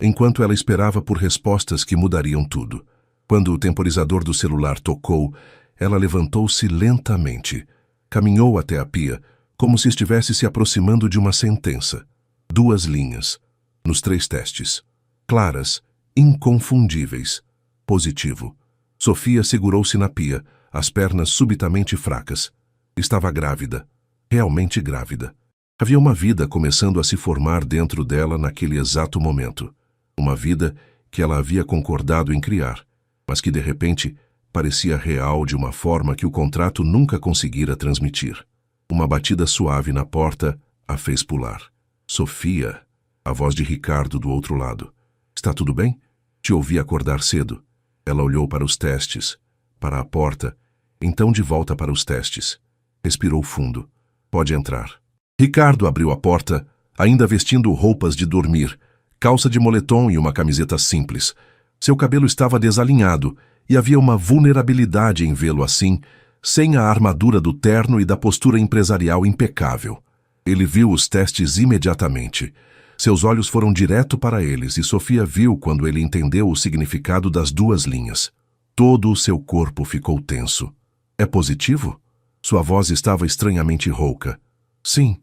enquanto ela esperava por respostas que mudariam tudo. Quando o temporizador do celular tocou, ela levantou-se lentamente. Caminhou até a pia, como se estivesse se aproximando de uma sentença. 2 linhas. Nos 3 testes. Claras, inconfundíveis. Positivo. Sofia segurou-se na pia, as pernas subitamente fracas. Estava grávida. Realmente grávida. Havia uma vida começando a se formar dentro dela naquele exato momento. Uma vida que ela havia concordado em criar, mas que de repente parecia real de uma forma que o contrato nunca conseguira transmitir. Uma batida suave na porta a fez pular. Sofia, a voz de Ricardo do outro lado. Está tudo bem? Te ouvi acordar cedo. Ela olhou para os testes, para a porta, então de volta para os testes. Respirou fundo. Pode entrar. Ricardo abriu a porta, ainda vestindo roupas de dormir, calça de moletom e uma camiseta simples. Seu cabelo estava desalinhado e havia uma vulnerabilidade em vê-lo assim, sem a armadura do terno e da postura empresarial impecável. Ele viu os testes imediatamente. Seus olhos foram direto para eles e Sofia viu quando ele entendeu o significado das duas linhas. Todo o seu corpo ficou tenso. É positivo? Sua voz estava estranhamente rouca. Sim,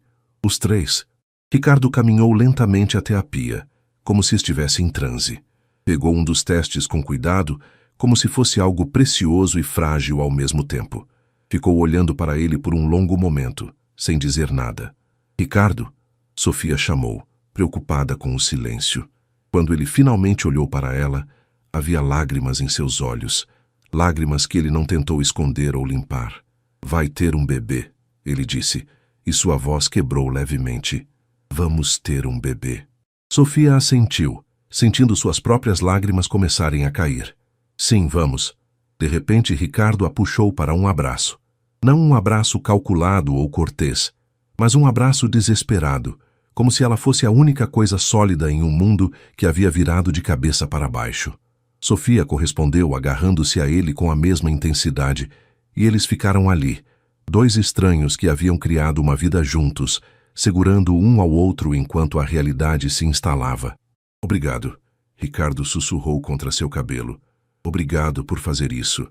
os 3. Ricardo caminhou lentamente até a pia, como se estivesse em transe. Pegou um dos testes com cuidado, como se fosse algo precioso e frágil ao mesmo tempo. Ficou olhando para ele por um longo momento, sem dizer nada. Ricardo, Sofia chamou, preocupada com o silêncio. Quando ele finalmente olhou para ela, havia lágrimas em seus olhos, lágrimas que ele não tentou esconder ou limpar. Vai ter um bebê, ele disse, e sua voz quebrou levemente. Vamos ter um bebê. Sofia assentiu, sentindo suas próprias lágrimas começarem a cair. Sim, vamos. De repente, Ricardo a puxou para um abraço. Não um abraço calculado ou cortês, mas um abraço desesperado, como se ela fosse a única coisa sólida em um mundo que havia virado de cabeça para baixo. Sofia correspondeu agarrando-se a ele com a mesma intensidade, e eles ficaram ali, 2 estranhos que haviam criado uma vida juntos, segurando um ao outro enquanto a realidade se instalava. Obrigado, Ricardo sussurrou contra seu cabelo. Obrigado por fazer isso.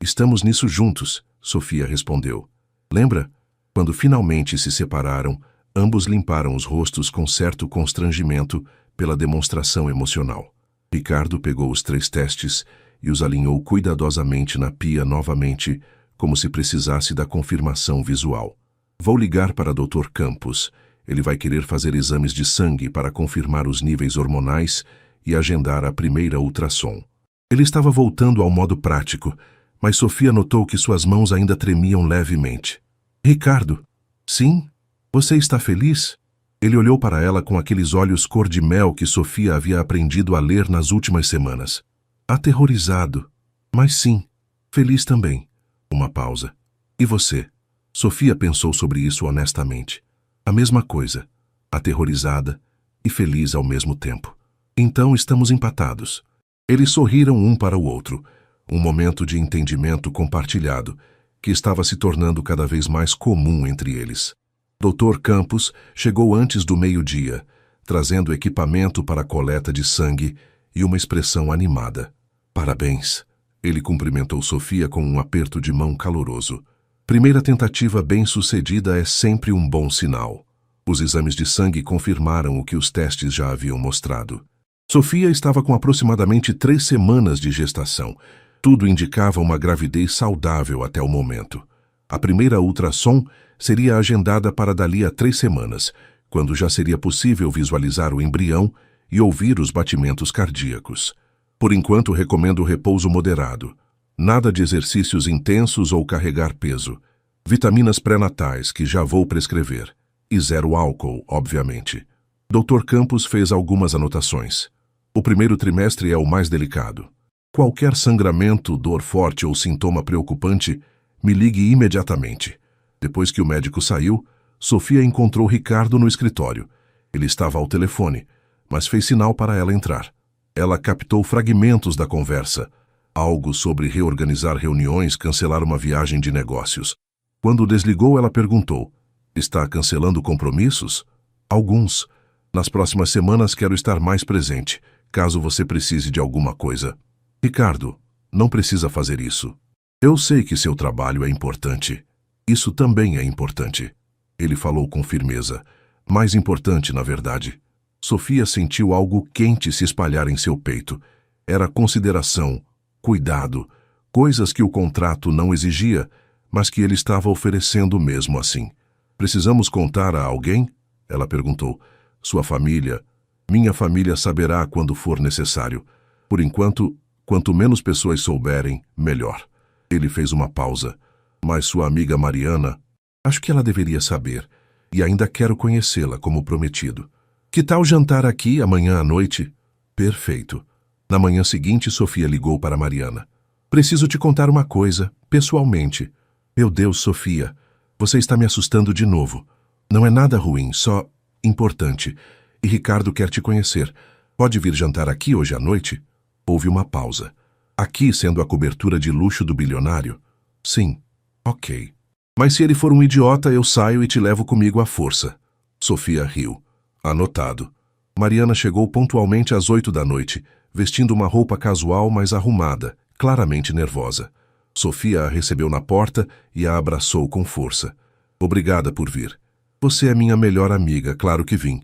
Estamos nisso juntos, Sofia respondeu. Lembra? Quando finalmente se separaram, ambos limparam os rostos com certo constrangimento pela demonstração emocional. Ricardo pegou os 3 testes e os alinhou cuidadosamente na pia novamente, como se precisasse da confirmação visual. Vou ligar para Dr. Campos. Ele vai querer fazer exames de sangue para confirmar os níveis hormonais e agendar a primeira ultrassom. Ele estava voltando ao modo prático, mas Sofia notou que suas mãos ainda tremiam levemente. Ricardo, sim? Você está feliz? Ele olhou para ela com aqueles olhos cor de mel que Sofia havia aprendido a ler nas últimas semanas. Aterrorizado, mas sim, feliz também. Uma pausa. E você? Sofia pensou sobre isso honestamente. A mesma coisa, aterrorizada e feliz ao mesmo tempo. Então estamos empatados. Eles sorriram um para o outro, um momento de entendimento compartilhado, que estava se tornando cada vez mais comum entre eles. Dr. Campos chegou antes do meio-dia, trazendo equipamento para a coleta de sangue e uma expressão animada. Parabéns. Ele cumprimentou Sofia com um aperto de mão caloroso. Primeira tentativa bem-sucedida é sempre um bom sinal. Os exames de sangue confirmaram o que os testes já haviam mostrado. Sofia estava com aproximadamente 3 semanas de gestação. Tudo indicava uma gravidez saudável até o momento. A primeira ultrassom seria agendada para dali a 3 semanas, quando já seria possível visualizar o embrião e ouvir os batimentos cardíacos. Por enquanto, recomendo repouso moderado. Nada de exercícios intensos ou carregar peso. Vitaminas pré-natais, que já vou prescrever. E 0 álcool, obviamente. Dr. Campos fez algumas anotações. O primeiro trimestre é o mais delicado. Qualquer sangramento, dor forte ou sintoma preocupante, me ligue imediatamente. Depois que o médico saiu, Sofia encontrou Ricardo no escritório. Ele estava ao telefone, mas fez sinal para ela entrar. Ela captou fragmentos da conversa, algo sobre reorganizar reuniões, cancelar uma viagem de negócios. Quando desligou, ela perguntou, está cancelando compromissos? Alguns. Nas próximas semanas quero estar mais presente, caso você precise de alguma coisa. Ricardo, não precisa fazer isso. Eu sei que seu trabalho é importante. Isso também é importante. Ele falou com firmeza. Mais importante, na verdade. Sofia sentiu algo quente se espalhar em seu peito. Era consideração, cuidado, coisas que o contrato não exigia, mas que ele estava oferecendo mesmo assim. Precisamos contar a alguém? Ela perguntou. Sua família? Minha família saberá quando for necessário. Por enquanto, quanto menos pessoas souberem, melhor. Ele fez uma pausa. Mas sua amiga Mariana, acho que ela deveria saber, e ainda quero conhecê-la como prometido. Que tal jantar aqui amanhã à noite? Perfeito. Na manhã seguinte, Sofia ligou para Mariana. Preciso te contar uma coisa, pessoalmente. Meu Deus, Sofia, você está me assustando de novo. Não é nada ruim, só importante. E Ricardo quer te conhecer. Pode vir jantar aqui hoje à noite? Houve uma pausa. Aqui, sendo a cobertura de luxo do bilionário? Sim. Ok. Mas se ele for um idiota, eu saio e te levo comigo à força. Sofia riu. Anotado. Mariana chegou pontualmente às 8 da noite, vestindo uma roupa casual, mas arrumada, claramente nervosa. Sofia a recebeu na porta e a abraçou com força. Obrigada por vir. Você é minha melhor amiga, claro que vim.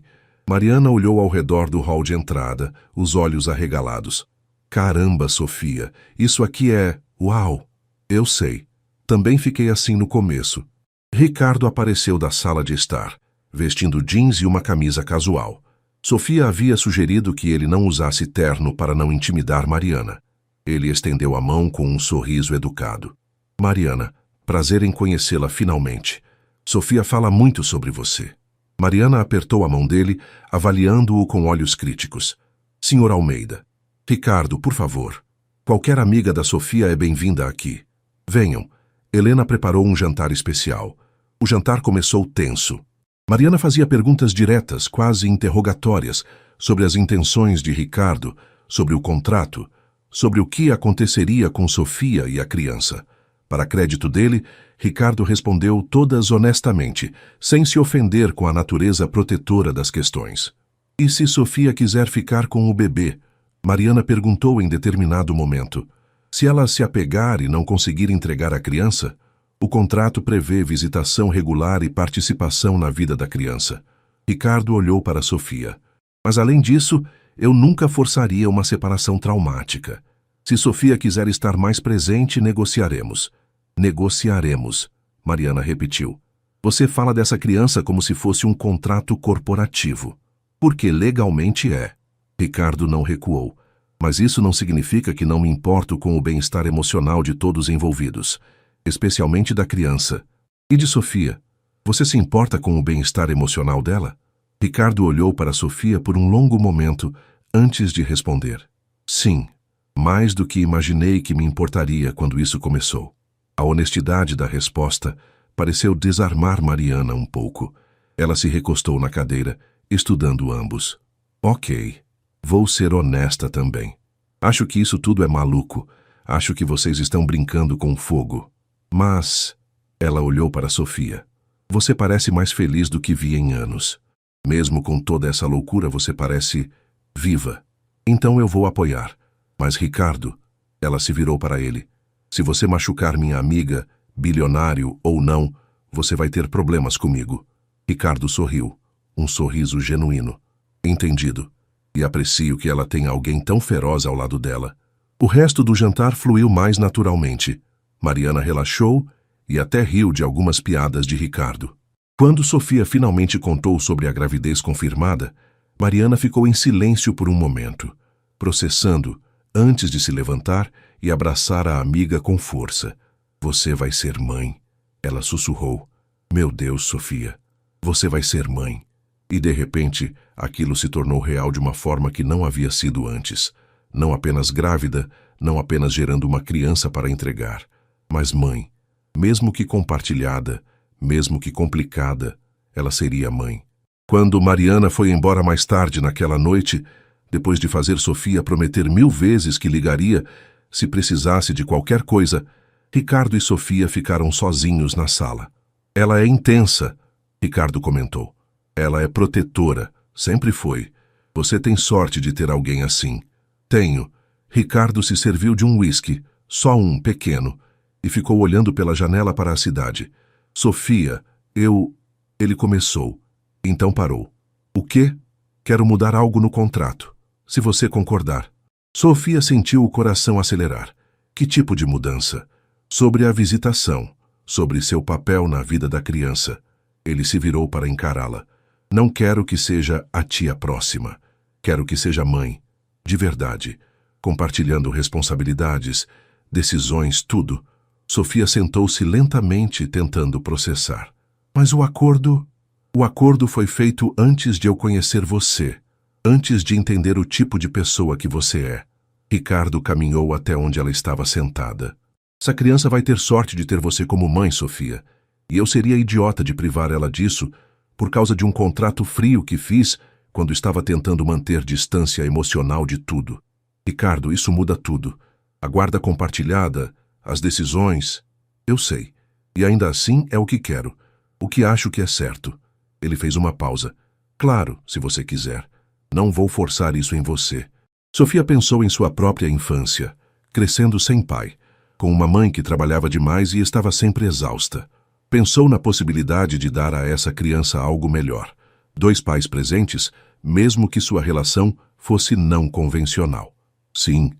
Mariana olhou ao redor do hall de entrada, os olhos arregalados. Caramba, Sofia, isso aqui é... Uau! Eu sei. Também fiquei assim no começo. Ricardo apareceu da sala de estar, vestindo jeans e uma camisa casual. Sofia havia sugerido que ele não usasse terno para não intimidar Mariana. Ele estendeu a mão com um sorriso educado. Mariana, prazer em conhecê-la finalmente. Sofia fala muito sobre você. Mariana apertou a mão dele, avaliando-o com olhos críticos. Senhor Almeida. Ricardo, por favor. Qualquer amiga da Sofia é bem-vinda aqui. Venham. Helena preparou um jantar especial. O jantar começou tenso. Mariana fazia perguntas diretas, quase interrogatórias, sobre as intenções de Ricardo, sobre o contrato, sobre o que aconteceria com Sofia e a criança. Para crédito dele, Ricardo respondeu todas honestamente, sem se ofender com a natureza protetora das questões. E se Sofia quiser ficar com o bebê? Mariana perguntou em determinado momento. Se ela se apegar e não conseguir entregar a criança, o contrato prevê visitação regular e participação na vida da criança. Ricardo olhou para Sofia. Mas além disso, eu nunca forçaria uma separação traumática. Se Sofia quiser estar mais presente, negociaremos. Negociaremos, Mariana repetiu. Você fala dessa criança como se fosse um contrato corporativo. Porque legalmente é. Ricardo não recuou. Mas isso não significa que não me importo com o bem-estar emocional de todos envolvidos, especialmente da criança. E de Sofia? Você se importa com o bem-estar emocional dela? Ricardo olhou para Sofia por um longo momento antes de responder. Sim, mais do que imaginei que me importaria quando isso começou. A honestidade da resposta pareceu desarmar Mariana um pouco. Ela se recostou na cadeira, estudando ambos. Ok, vou ser honesta também. Acho que isso tudo é maluco. Acho que vocês estão brincando com fogo. Mas... Ela olhou para Sofia. Você parece mais feliz do que vi em anos. Mesmo com toda essa loucura, você parece viva. Então eu vou apoiar. Mas Ricardo... Ela se virou para ele. Se você machucar minha amiga, bilionário ou não, você vai ter problemas comigo. Ricardo sorriu. Um sorriso genuíno. Entendido. E aprecio que ela tenha alguém tão feroz ao lado dela. O resto do jantar fluiu mais naturalmente. Mariana relaxou e até riu de algumas piadas de Ricardo. Quando Sofia finalmente contou sobre a gravidez confirmada, Mariana ficou em silêncio por um momento, processando, antes de se levantar e abraçar a amiga com força. Você vai ser mãe, ela sussurrou. Meu Deus, Sofia, você vai ser mãe. E de repente, aquilo se tornou real de uma forma que não havia sido antes. Não apenas grávida, não apenas gerando uma criança para entregar, mas mãe. Mesmo que compartilhada, mesmo que complicada, ela seria mãe. Quando Mariana foi embora mais tarde naquela noite, depois de fazer Sofia prometer 1000 vezes que ligaria se precisasse de qualquer coisa, Ricardo e Sofia ficaram sozinhos na sala. Ela é intensa, Ricardo comentou. Ela é protetora, sempre foi. Você tem sorte de ter alguém assim. Tenho. Ricardo se serviu de um uísque, só um, pequeno, e ficou olhando pela janela para a cidade. Sofia, Ele começou. Então parou. O quê? Quero mudar algo no contrato. Se você concordar. Sofia sentiu o coração acelerar. Que tipo de mudança? Sobre a visitação. Sobre seu papel na vida da criança. Ele se virou para encará-la. Não quero que seja a tia próxima. Quero que seja mãe. De verdade. Compartilhando responsabilidades, decisões, tudo. Sofia sentou-se lentamente, tentando processar. Mas o acordo... O acordo foi feito antes de eu conhecer você. Antes de entender o tipo de pessoa que você é. Ricardo caminhou até onde ela estava sentada. Essa criança vai ter sorte de ter você como mãe, Sofia. E eu seria idiota de privar ela disso por causa de um contrato frio que fiz quando estava tentando manter distância emocional de tudo. Ricardo, isso muda tudo. A guarda compartilhada, as decisões. Eu sei. E ainda assim é o que quero. O que acho que é certo. Ele fez uma pausa. Claro, se você quiser. Não vou forçar isso em você. Sofia pensou em sua própria infância, crescendo sem pai, com uma mãe que trabalhava demais e estava sempre exausta. Pensou na possibilidade de dar a essa criança algo melhor. 2 pais presentes, mesmo que sua relação fosse não convencional. Sim,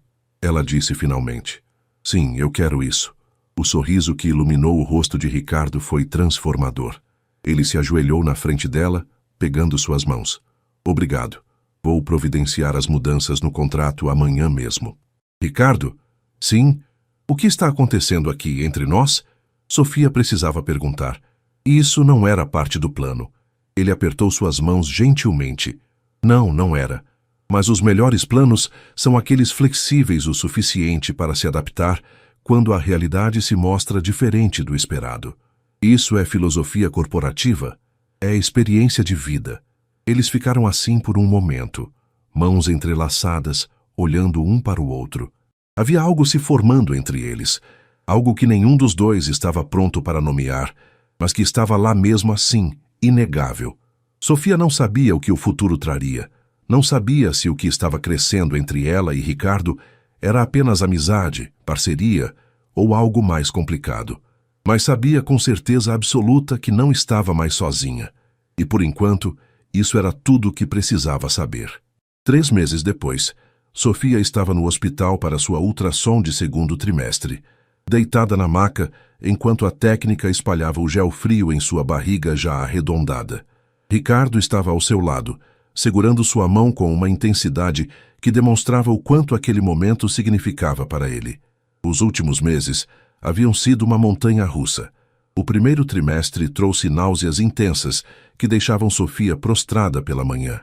ela disse finalmente. Sim, eu quero isso. O sorriso que iluminou o rosto de Ricardo foi transformador. Ele se ajoelhou na frente dela, pegando suas mãos. Obrigado. Vou providenciar as mudanças no contrato amanhã mesmo. Ricardo? Sim? O que está acontecendo aqui entre nós? Sofia precisava perguntar. Isso não era parte do plano. Ele apertou suas mãos gentilmente. Não, não era. Mas os melhores planos são aqueles flexíveis o suficiente para se adaptar quando a realidade se mostra diferente do esperado. Isso é filosofia corporativa. É experiência de vida. Eles ficaram assim por um momento, mãos entrelaçadas, olhando um para o outro. Havia algo se formando entre eles, algo que nenhum dos dois estava pronto para nomear, mas que estava lá mesmo assim, inegável. Sofia não sabia o que o futuro traria. Não sabia se o que estava crescendo entre ela e Ricardo era apenas amizade, parceria ou algo mais complicado. Mas sabia com certeza absoluta que não estava mais sozinha. E por enquanto, isso era tudo o que precisava saber. 3 meses depois, Sofia estava no hospital para sua ultrassom de 2º trimestre, deitada na maca enquanto a técnica espalhava o gel frio em sua barriga já arredondada. Ricardo estava ao seu lado, segurando sua mão com uma intensidade que demonstrava o quanto aquele momento significava para ele. Os últimos meses haviam sido uma montanha-russa. O 1º trimestre trouxe náuseas intensas que deixavam Sofia prostrada pela manhã.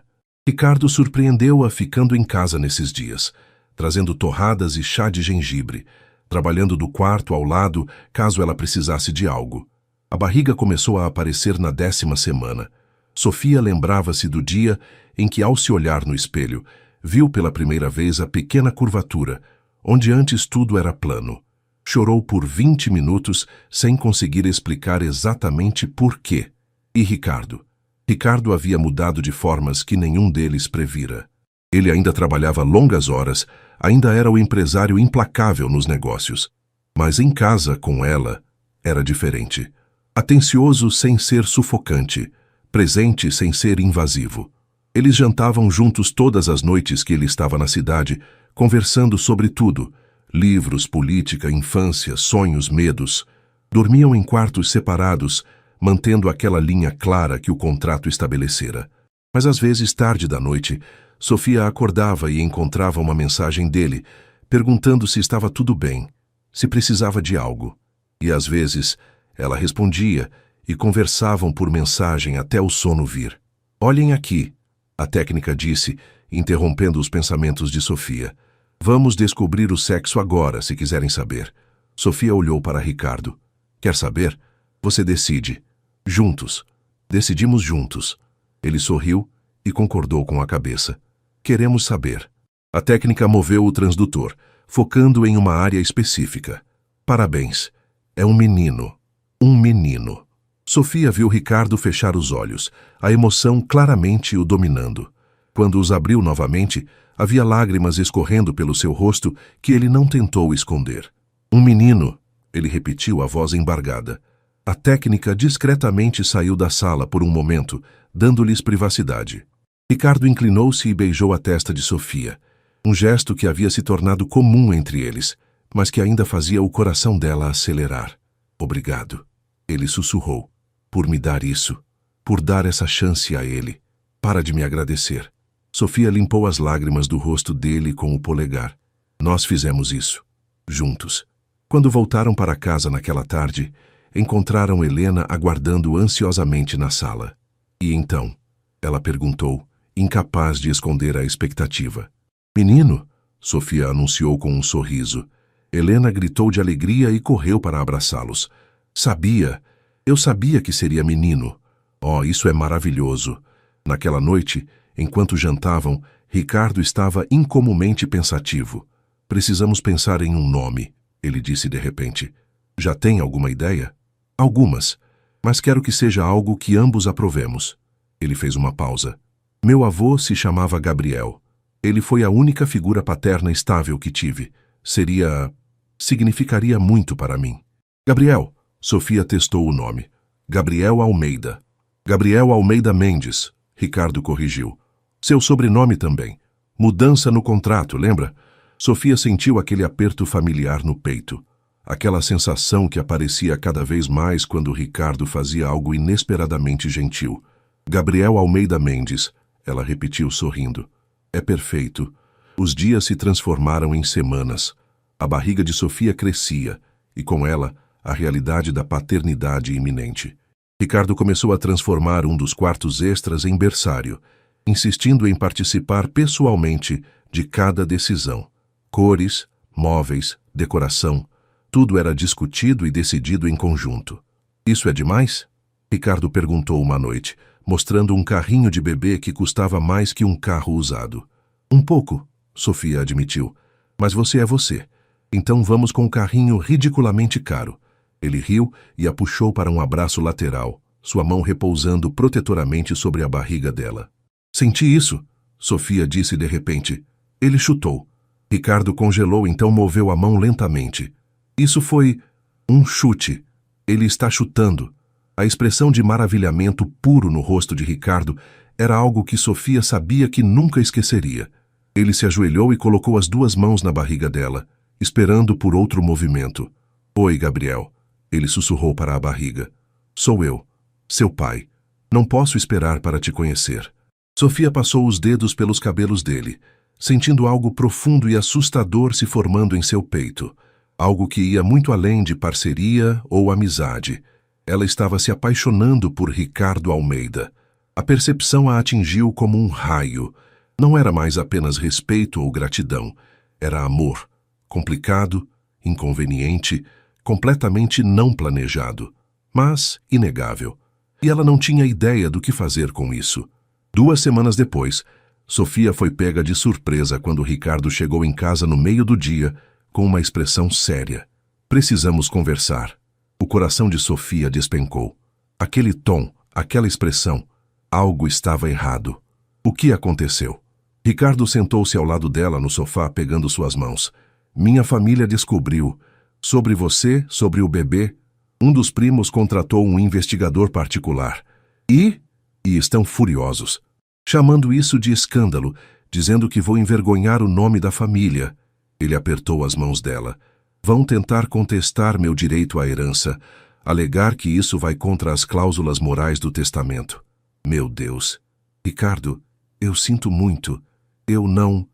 Ricardo surpreendeu-a ficando em casa nesses dias, trazendo torradas e chá de gengibre, trabalhando do quarto ao lado caso ela precisasse de algo. A barriga começou a aparecer na 10ª semana. Sofia lembrava-se do dia em que, ao se olhar no espelho, viu pela primeira vez a pequena curvatura, onde antes tudo era plano. Chorou por 20 minutos sem conseguir explicar exatamente por quê. E Ricardo? Ricardo havia mudado de formas que nenhum deles previra. Ele ainda trabalhava longas horas, ainda era o empresário implacável nos negócios. Mas em casa, com ela, era diferente. Atencioso sem ser sufocante, presente sem ser invasivo. Eles jantavam juntos todas as noites que ele estava na cidade, conversando sobre tudo: livros, política, infância, sonhos, medos. Dormiam em quartos separados, mantendo aquela linha clara que o contrato estabelecera. Mas às vezes, tarde da noite, Sofia acordava e encontrava uma mensagem dele, perguntando se estava tudo bem, se precisava de algo. E às vezes, ela respondia e conversavam por mensagem até o sono vir. Olhem aqui, a técnica disse, interrompendo os pensamentos de Sofia. Vamos descobrir o sexo agora, se quiserem saber. Sofia olhou para Ricardo. Quer saber? Você decide. Juntos. Decidimos juntos. Ele sorriu e concordou com a cabeça. Queremos saber. A técnica moveu o transdutor, focando em uma área específica. Parabéns. É um menino. Um menino. Sofia viu Ricardo fechar os olhos, a emoção claramente o dominando. Quando os abriu novamente, havia lágrimas escorrendo pelo seu rosto que ele não tentou esconder. Um menino, ele repetiu, a voz embargada. A técnica discretamente saiu da sala por um momento, dando-lhes privacidade. Ricardo inclinou-se e beijou a testa de Sofia, um gesto que havia se tornado comum entre eles, mas que ainda fazia o coração dela acelerar. Obrigado, ele sussurrou, por me dar isso, por dar essa chance a ele. Para de me agradecer. Sofia limpou as lágrimas do rosto dele com o polegar. Nós fizemos isso, juntos. Quando voltaram para casa naquela tarde, encontraram Helena aguardando ansiosamente na sala. E então? Ela perguntou, incapaz de esconder a expectativa. Menino? Sofia anunciou com um sorriso. Helena gritou de alegria e correu para abraçá-los. Sabia! Eu sabia que seria menino. Oh, isso é maravilhoso! Naquela noite, Enquanto jantavam, Ricardo estava incomumente pensativo. Precisamos pensar em um nome, ele disse de repente. Já tem alguma ideia? Algumas, mas quero que seja algo que ambos aprovemos. Ele fez uma pausa. Meu avô se chamava Gabriel. Ele foi a única figura paterna estável que tive. Significaria muito para mim. Gabriel, Sofia testou o nome. Gabriel Almeida. Gabriel Almeida Mendes, Ricardo corrigiu. Seu sobrenome também. Mudança no contrato, lembra? Sofia sentiu aquele aperto familiar no peito. Aquela sensação que aparecia cada vez mais quando Ricardo fazia algo inesperadamente gentil. Gabriel Almeida Mendes, ela repetiu sorrindo. É perfeito. Os dias se transformaram em semanas. A barriga de Sofia crescia, e com ela, a realidade da paternidade iminente. Ricardo começou a transformar um dos quartos extras em berçário, insistindo em participar pessoalmente de cada decisão. Cores, móveis, decoração, tudo era discutido e decidido em conjunto. Isso é demais? Ricardo perguntou uma noite, mostrando um carrinho de bebê que custava mais que um carro usado. Um pouco, Sofia admitiu, mas você é você. Então vamos com um carrinho ridiculamente caro. Ele riu e a puxou para um abraço lateral, sua mão repousando protetoramente sobre a barriga dela. Senti isso, Sofia disse de repente. Ele chutou. Ricardo congelou, então moveu a mão lentamente. Isso foi um chute. Ele está chutando. A expressão de maravilhamento puro no rosto de Ricardo era algo que Sofia sabia que nunca esqueceria. Ele se ajoelhou e colocou as duas mãos na barriga dela, esperando por outro movimento. Oi, Gabriel. Ele sussurrou para a barriga. Sou eu, seu pai. Não posso esperar para te conhecer. Sofia passou os dedos pelos cabelos dele, sentindo algo profundo e assustador se formando em seu peito. Algo que ia muito além de parceria ou amizade. Ela estava se apaixonando por Ricardo Almeida. A percepção a atingiu como um raio. Não era mais apenas respeito ou gratidão. Era amor. Complicado, inconveniente, completamente não planejado, mas inegável. E ela não tinha ideia do que fazer com isso. 2 semanas depois, Sofia foi pega de surpresa quando Ricardo chegou em casa no meio do dia, com uma expressão séria. Precisamos conversar. O coração de Sofia despencou. Aquele tom, aquela expressão, algo estava errado. O que aconteceu? Ricardo sentou-se ao lado dela no sofá pegando suas mãos. Minha família descobriu. Sobre você, sobre o bebê, um dos primos contratou um investigador particular. E estão furiosos, chamando isso de escândalo, dizendo que vou envergonhar o nome da família. Ele apertou as mãos dela. Vão tentar contestar meu direito à herança, alegar que isso vai contra as cláusulas morais do testamento. Meu Deus. Ricardo, eu sinto muito. Eu não.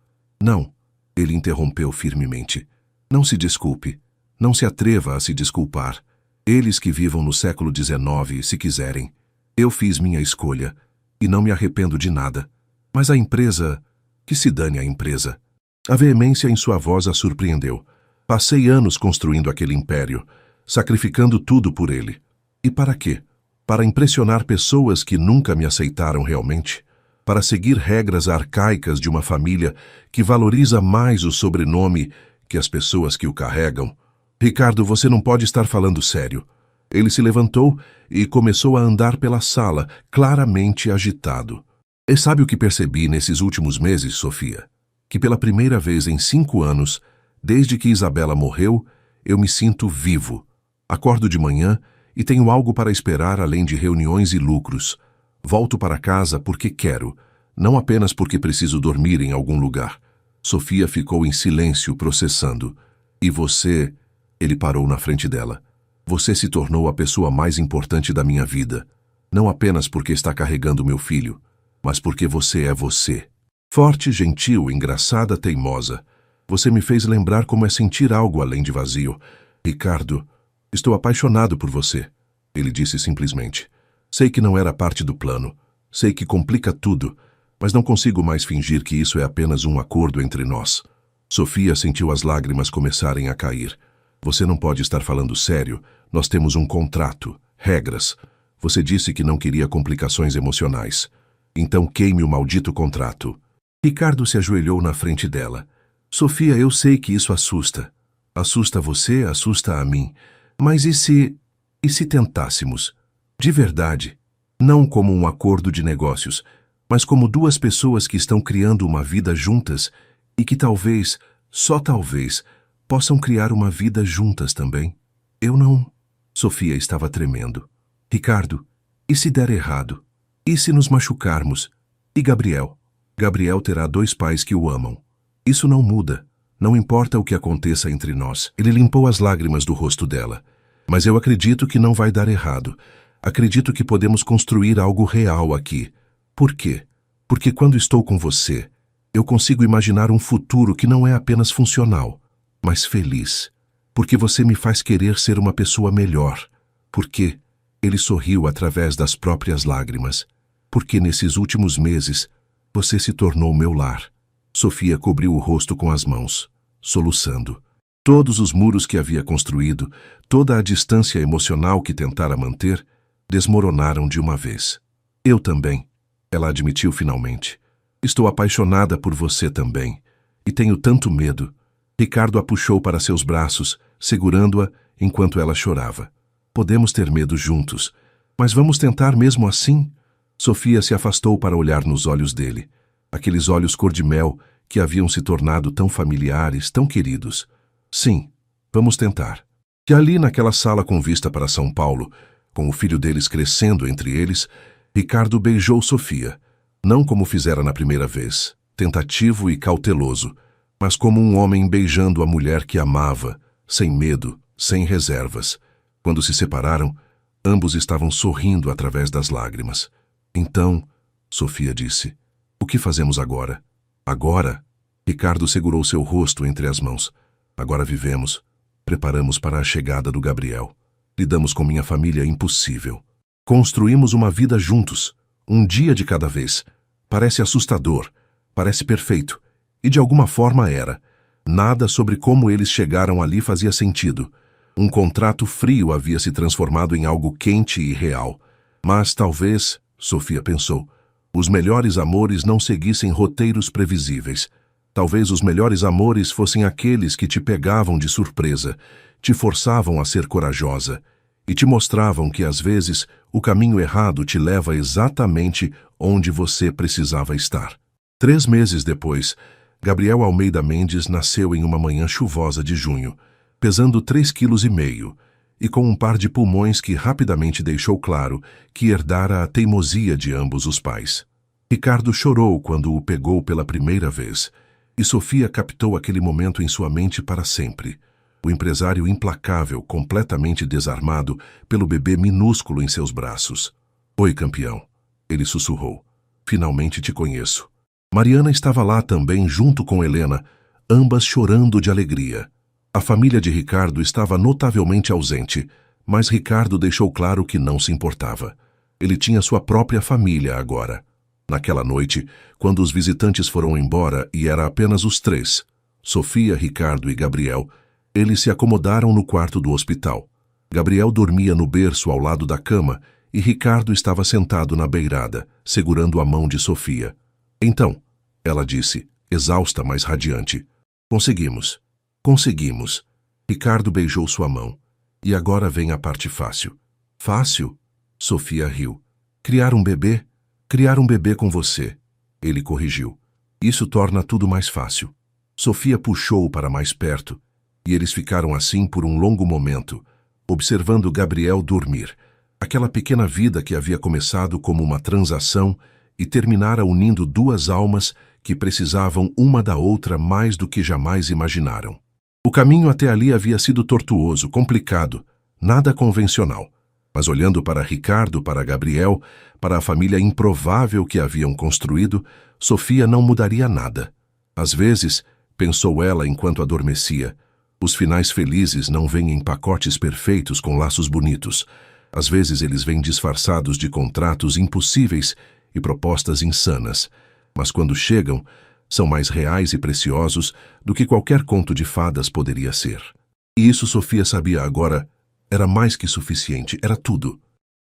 Ele interrompeu firmemente. Não se desculpe. Não se atreva a se desculpar. Eles que vivam no século XIX, se quiserem. Eu fiz minha escolha, e não me arrependo de nada. Mas a empresa... Que se dane a empresa. A veemência em sua voz a surpreendeu. Passei anos construindo aquele império, sacrificando tudo por ele. E para quê? Para impressionar pessoas que nunca me aceitaram realmente? Para seguir regras arcaicas de uma família que valoriza mais o sobrenome que as pessoas que o carregam? Ricardo, você não pode estar falando sério. Ele se levantou e começou a andar pela sala, claramente agitado. E sabe o que percebi nesses últimos meses, Sofia? Que pela primeira vez em 5 anos, desde que Isabela morreu, eu me sinto vivo. Acordo de manhã e tenho algo para esperar além de reuniões e lucros. Volto para casa porque quero, não apenas porque preciso dormir em algum lugar. Sofia ficou em silêncio, processando. E você... Ele parou na frente dela. Você se tornou a pessoa mais importante da minha vida. Não apenas porque está carregando meu filho, mas porque você é você. Forte, gentil, engraçada, teimosa. Você me fez lembrar como é sentir algo além de vazio. Ricardo, estou apaixonado por você. Ele disse simplesmente. Sei que não era parte do plano. Sei que complica tudo, mas não consigo mais fingir que isso é apenas um acordo entre nós. Sofia sentiu as lágrimas começarem a cair. Você não pode estar falando sério. Nós temos um contrato, regras. Você disse que não queria complicações emocionais. Então queime o maldito contrato. Ricardo se ajoelhou na frente dela. Sofia, eu sei que isso assusta. Assusta você, assusta a mim. Mas e se tentássemos? De verdade. Não como um acordo de negócios, mas como duas pessoas que estão criando uma vida juntas e que talvez, só talvez, possam criar uma vida juntas também. Eu não... Sofia estava tremendo. Ricardo, e se der errado? E se nos machucarmos? E Gabriel? Gabriel terá 2 pais que o amam. Isso não muda. Não importa o que aconteça entre nós. Ele limpou as lágrimas do rosto dela. Mas eu acredito que não vai dar errado. Acredito que podemos construir algo real aqui. Por quê? Porque quando estou com você, eu consigo imaginar um futuro que não é apenas funcional, mas feliz. Porque você me faz querer ser uma pessoa melhor. Porque ele sorriu através das próprias lágrimas. Porque nesses últimos meses, você se tornou meu lar. Sofia cobriu o rosto com as mãos, soluçando. Todos os muros que havia construído, toda a distância emocional que tentara manter, desmoronaram de uma vez. Eu também, ela admitiu finalmente. Estou apaixonada por você também. E tenho tanto medo. Ricardo a puxou para seus braços, segurando-a enquanto ela chorava. Podemos ter medo juntos, mas vamos tentar mesmo assim? Sofia se afastou para olhar nos olhos dele. Aqueles olhos cor-de-mel que haviam se tornado tão familiares, tão queridos. Sim, vamos tentar. E ali naquela sala com vista para São Paulo, com o filho deles crescendo entre eles, Ricardo beijou Sofia, não como fizera na primeira vez, tentativo e cauteloso, mas como um homem beijando a mulher que amava, sem medo, sem reservas. Quando se separaram, ambos estavam sorrindo através das lágrimas. Então, Sofia disse, o que fazemos agora? Agora? Ricardo segurou seu rosto entre as mãos. Agora vivemos. Preparamos para a chegada do Gabriel. Lidamos com minha família impossível. Construímos uma vida juntos, um dia de cada vez. Parece assustador, parece perfeito. E de alguma forma era. Nada sobre como eles chegaram ali fazia sentido. Um contrato frio havia se transformado em algo quente e real. Mas talvez, Sofia pensou, os melhores amores não seguissem roteiros previsíveis. Talvez os melhores amores fossem aqueles que te pegavam de surpresa, te forçavam a ser corajosa e te mostravam que, às vezes, o caminho errado te leva exatamente onde você precisava estar. 3 meses depois, Gabriel Almeida Mendes nasceu em uma manhã chuvosa de junho, pesando 3,5 quilos e com um par de pulmões que rapidamente deixou claro que herdara a teimosia de ambos os pais. Ricardo chorou quando o pegou pela primeira vez, e Sofia captou aquele momento em sua mente para sempre. O empresário implacável, completamente desarmado pelo bebê minúsculo em seus braços. Oi, campeão, ele sussurrou. Finalmente te conheço. Mariana estava lá também junto com Helena, ambas chorando de alegria. A família de Ricardo estava notavelmente ausente, mas Ricardo deixou claro que não se importava. Ele tinha sua própria família agora. Naquela noite, quando os visitantes foram embora e era apenas os 3, Sofia, Ricardo e Gabriel, eles se acomodaram no quarto do hospital. Gabriel dormia no berço ao lado da cama e Ricardo estava sentado na beirada, segurando a mão de Sofia. Então, ela disse, exausta, mas radiante. Conseguimos. Conseguimos. Ricardo beijou sua mão. E agora vem a parte fácil. Fácil? Sofia riu. Criar um bebê? Criar um bebê com você. Ele corrigiu. Isso torna tudo mais fácil. Sofia puxou-o para mais perto, e eles ficaram assim por um longo momento, observando Gabriel dormir. Aquela pequena vida que havia começado como uma transação e terminara unindo 2 almas que precisavam uma da outra mais do que jamais imaginaram. O caminho até ali havia sido tortuoso, complicado, nada convencional. Mas olhando para Ricardo, para Gabriel, para a família improvável que haviam construído, Sofia não mudaria nada. Às vezes, pensou ela enquanto adormecia, os finais felizes não vêm em pacotes perfeitos com laços bonitos. Às vezes eles vêm disfarçados de contratos impossíveis e propostas insanas. Mas quando chegam, são mais reais e preciosos do que qualquer conto de fadas poderia ser. E isso Sofia sabia agora. Era mais que suficiente, era tudo.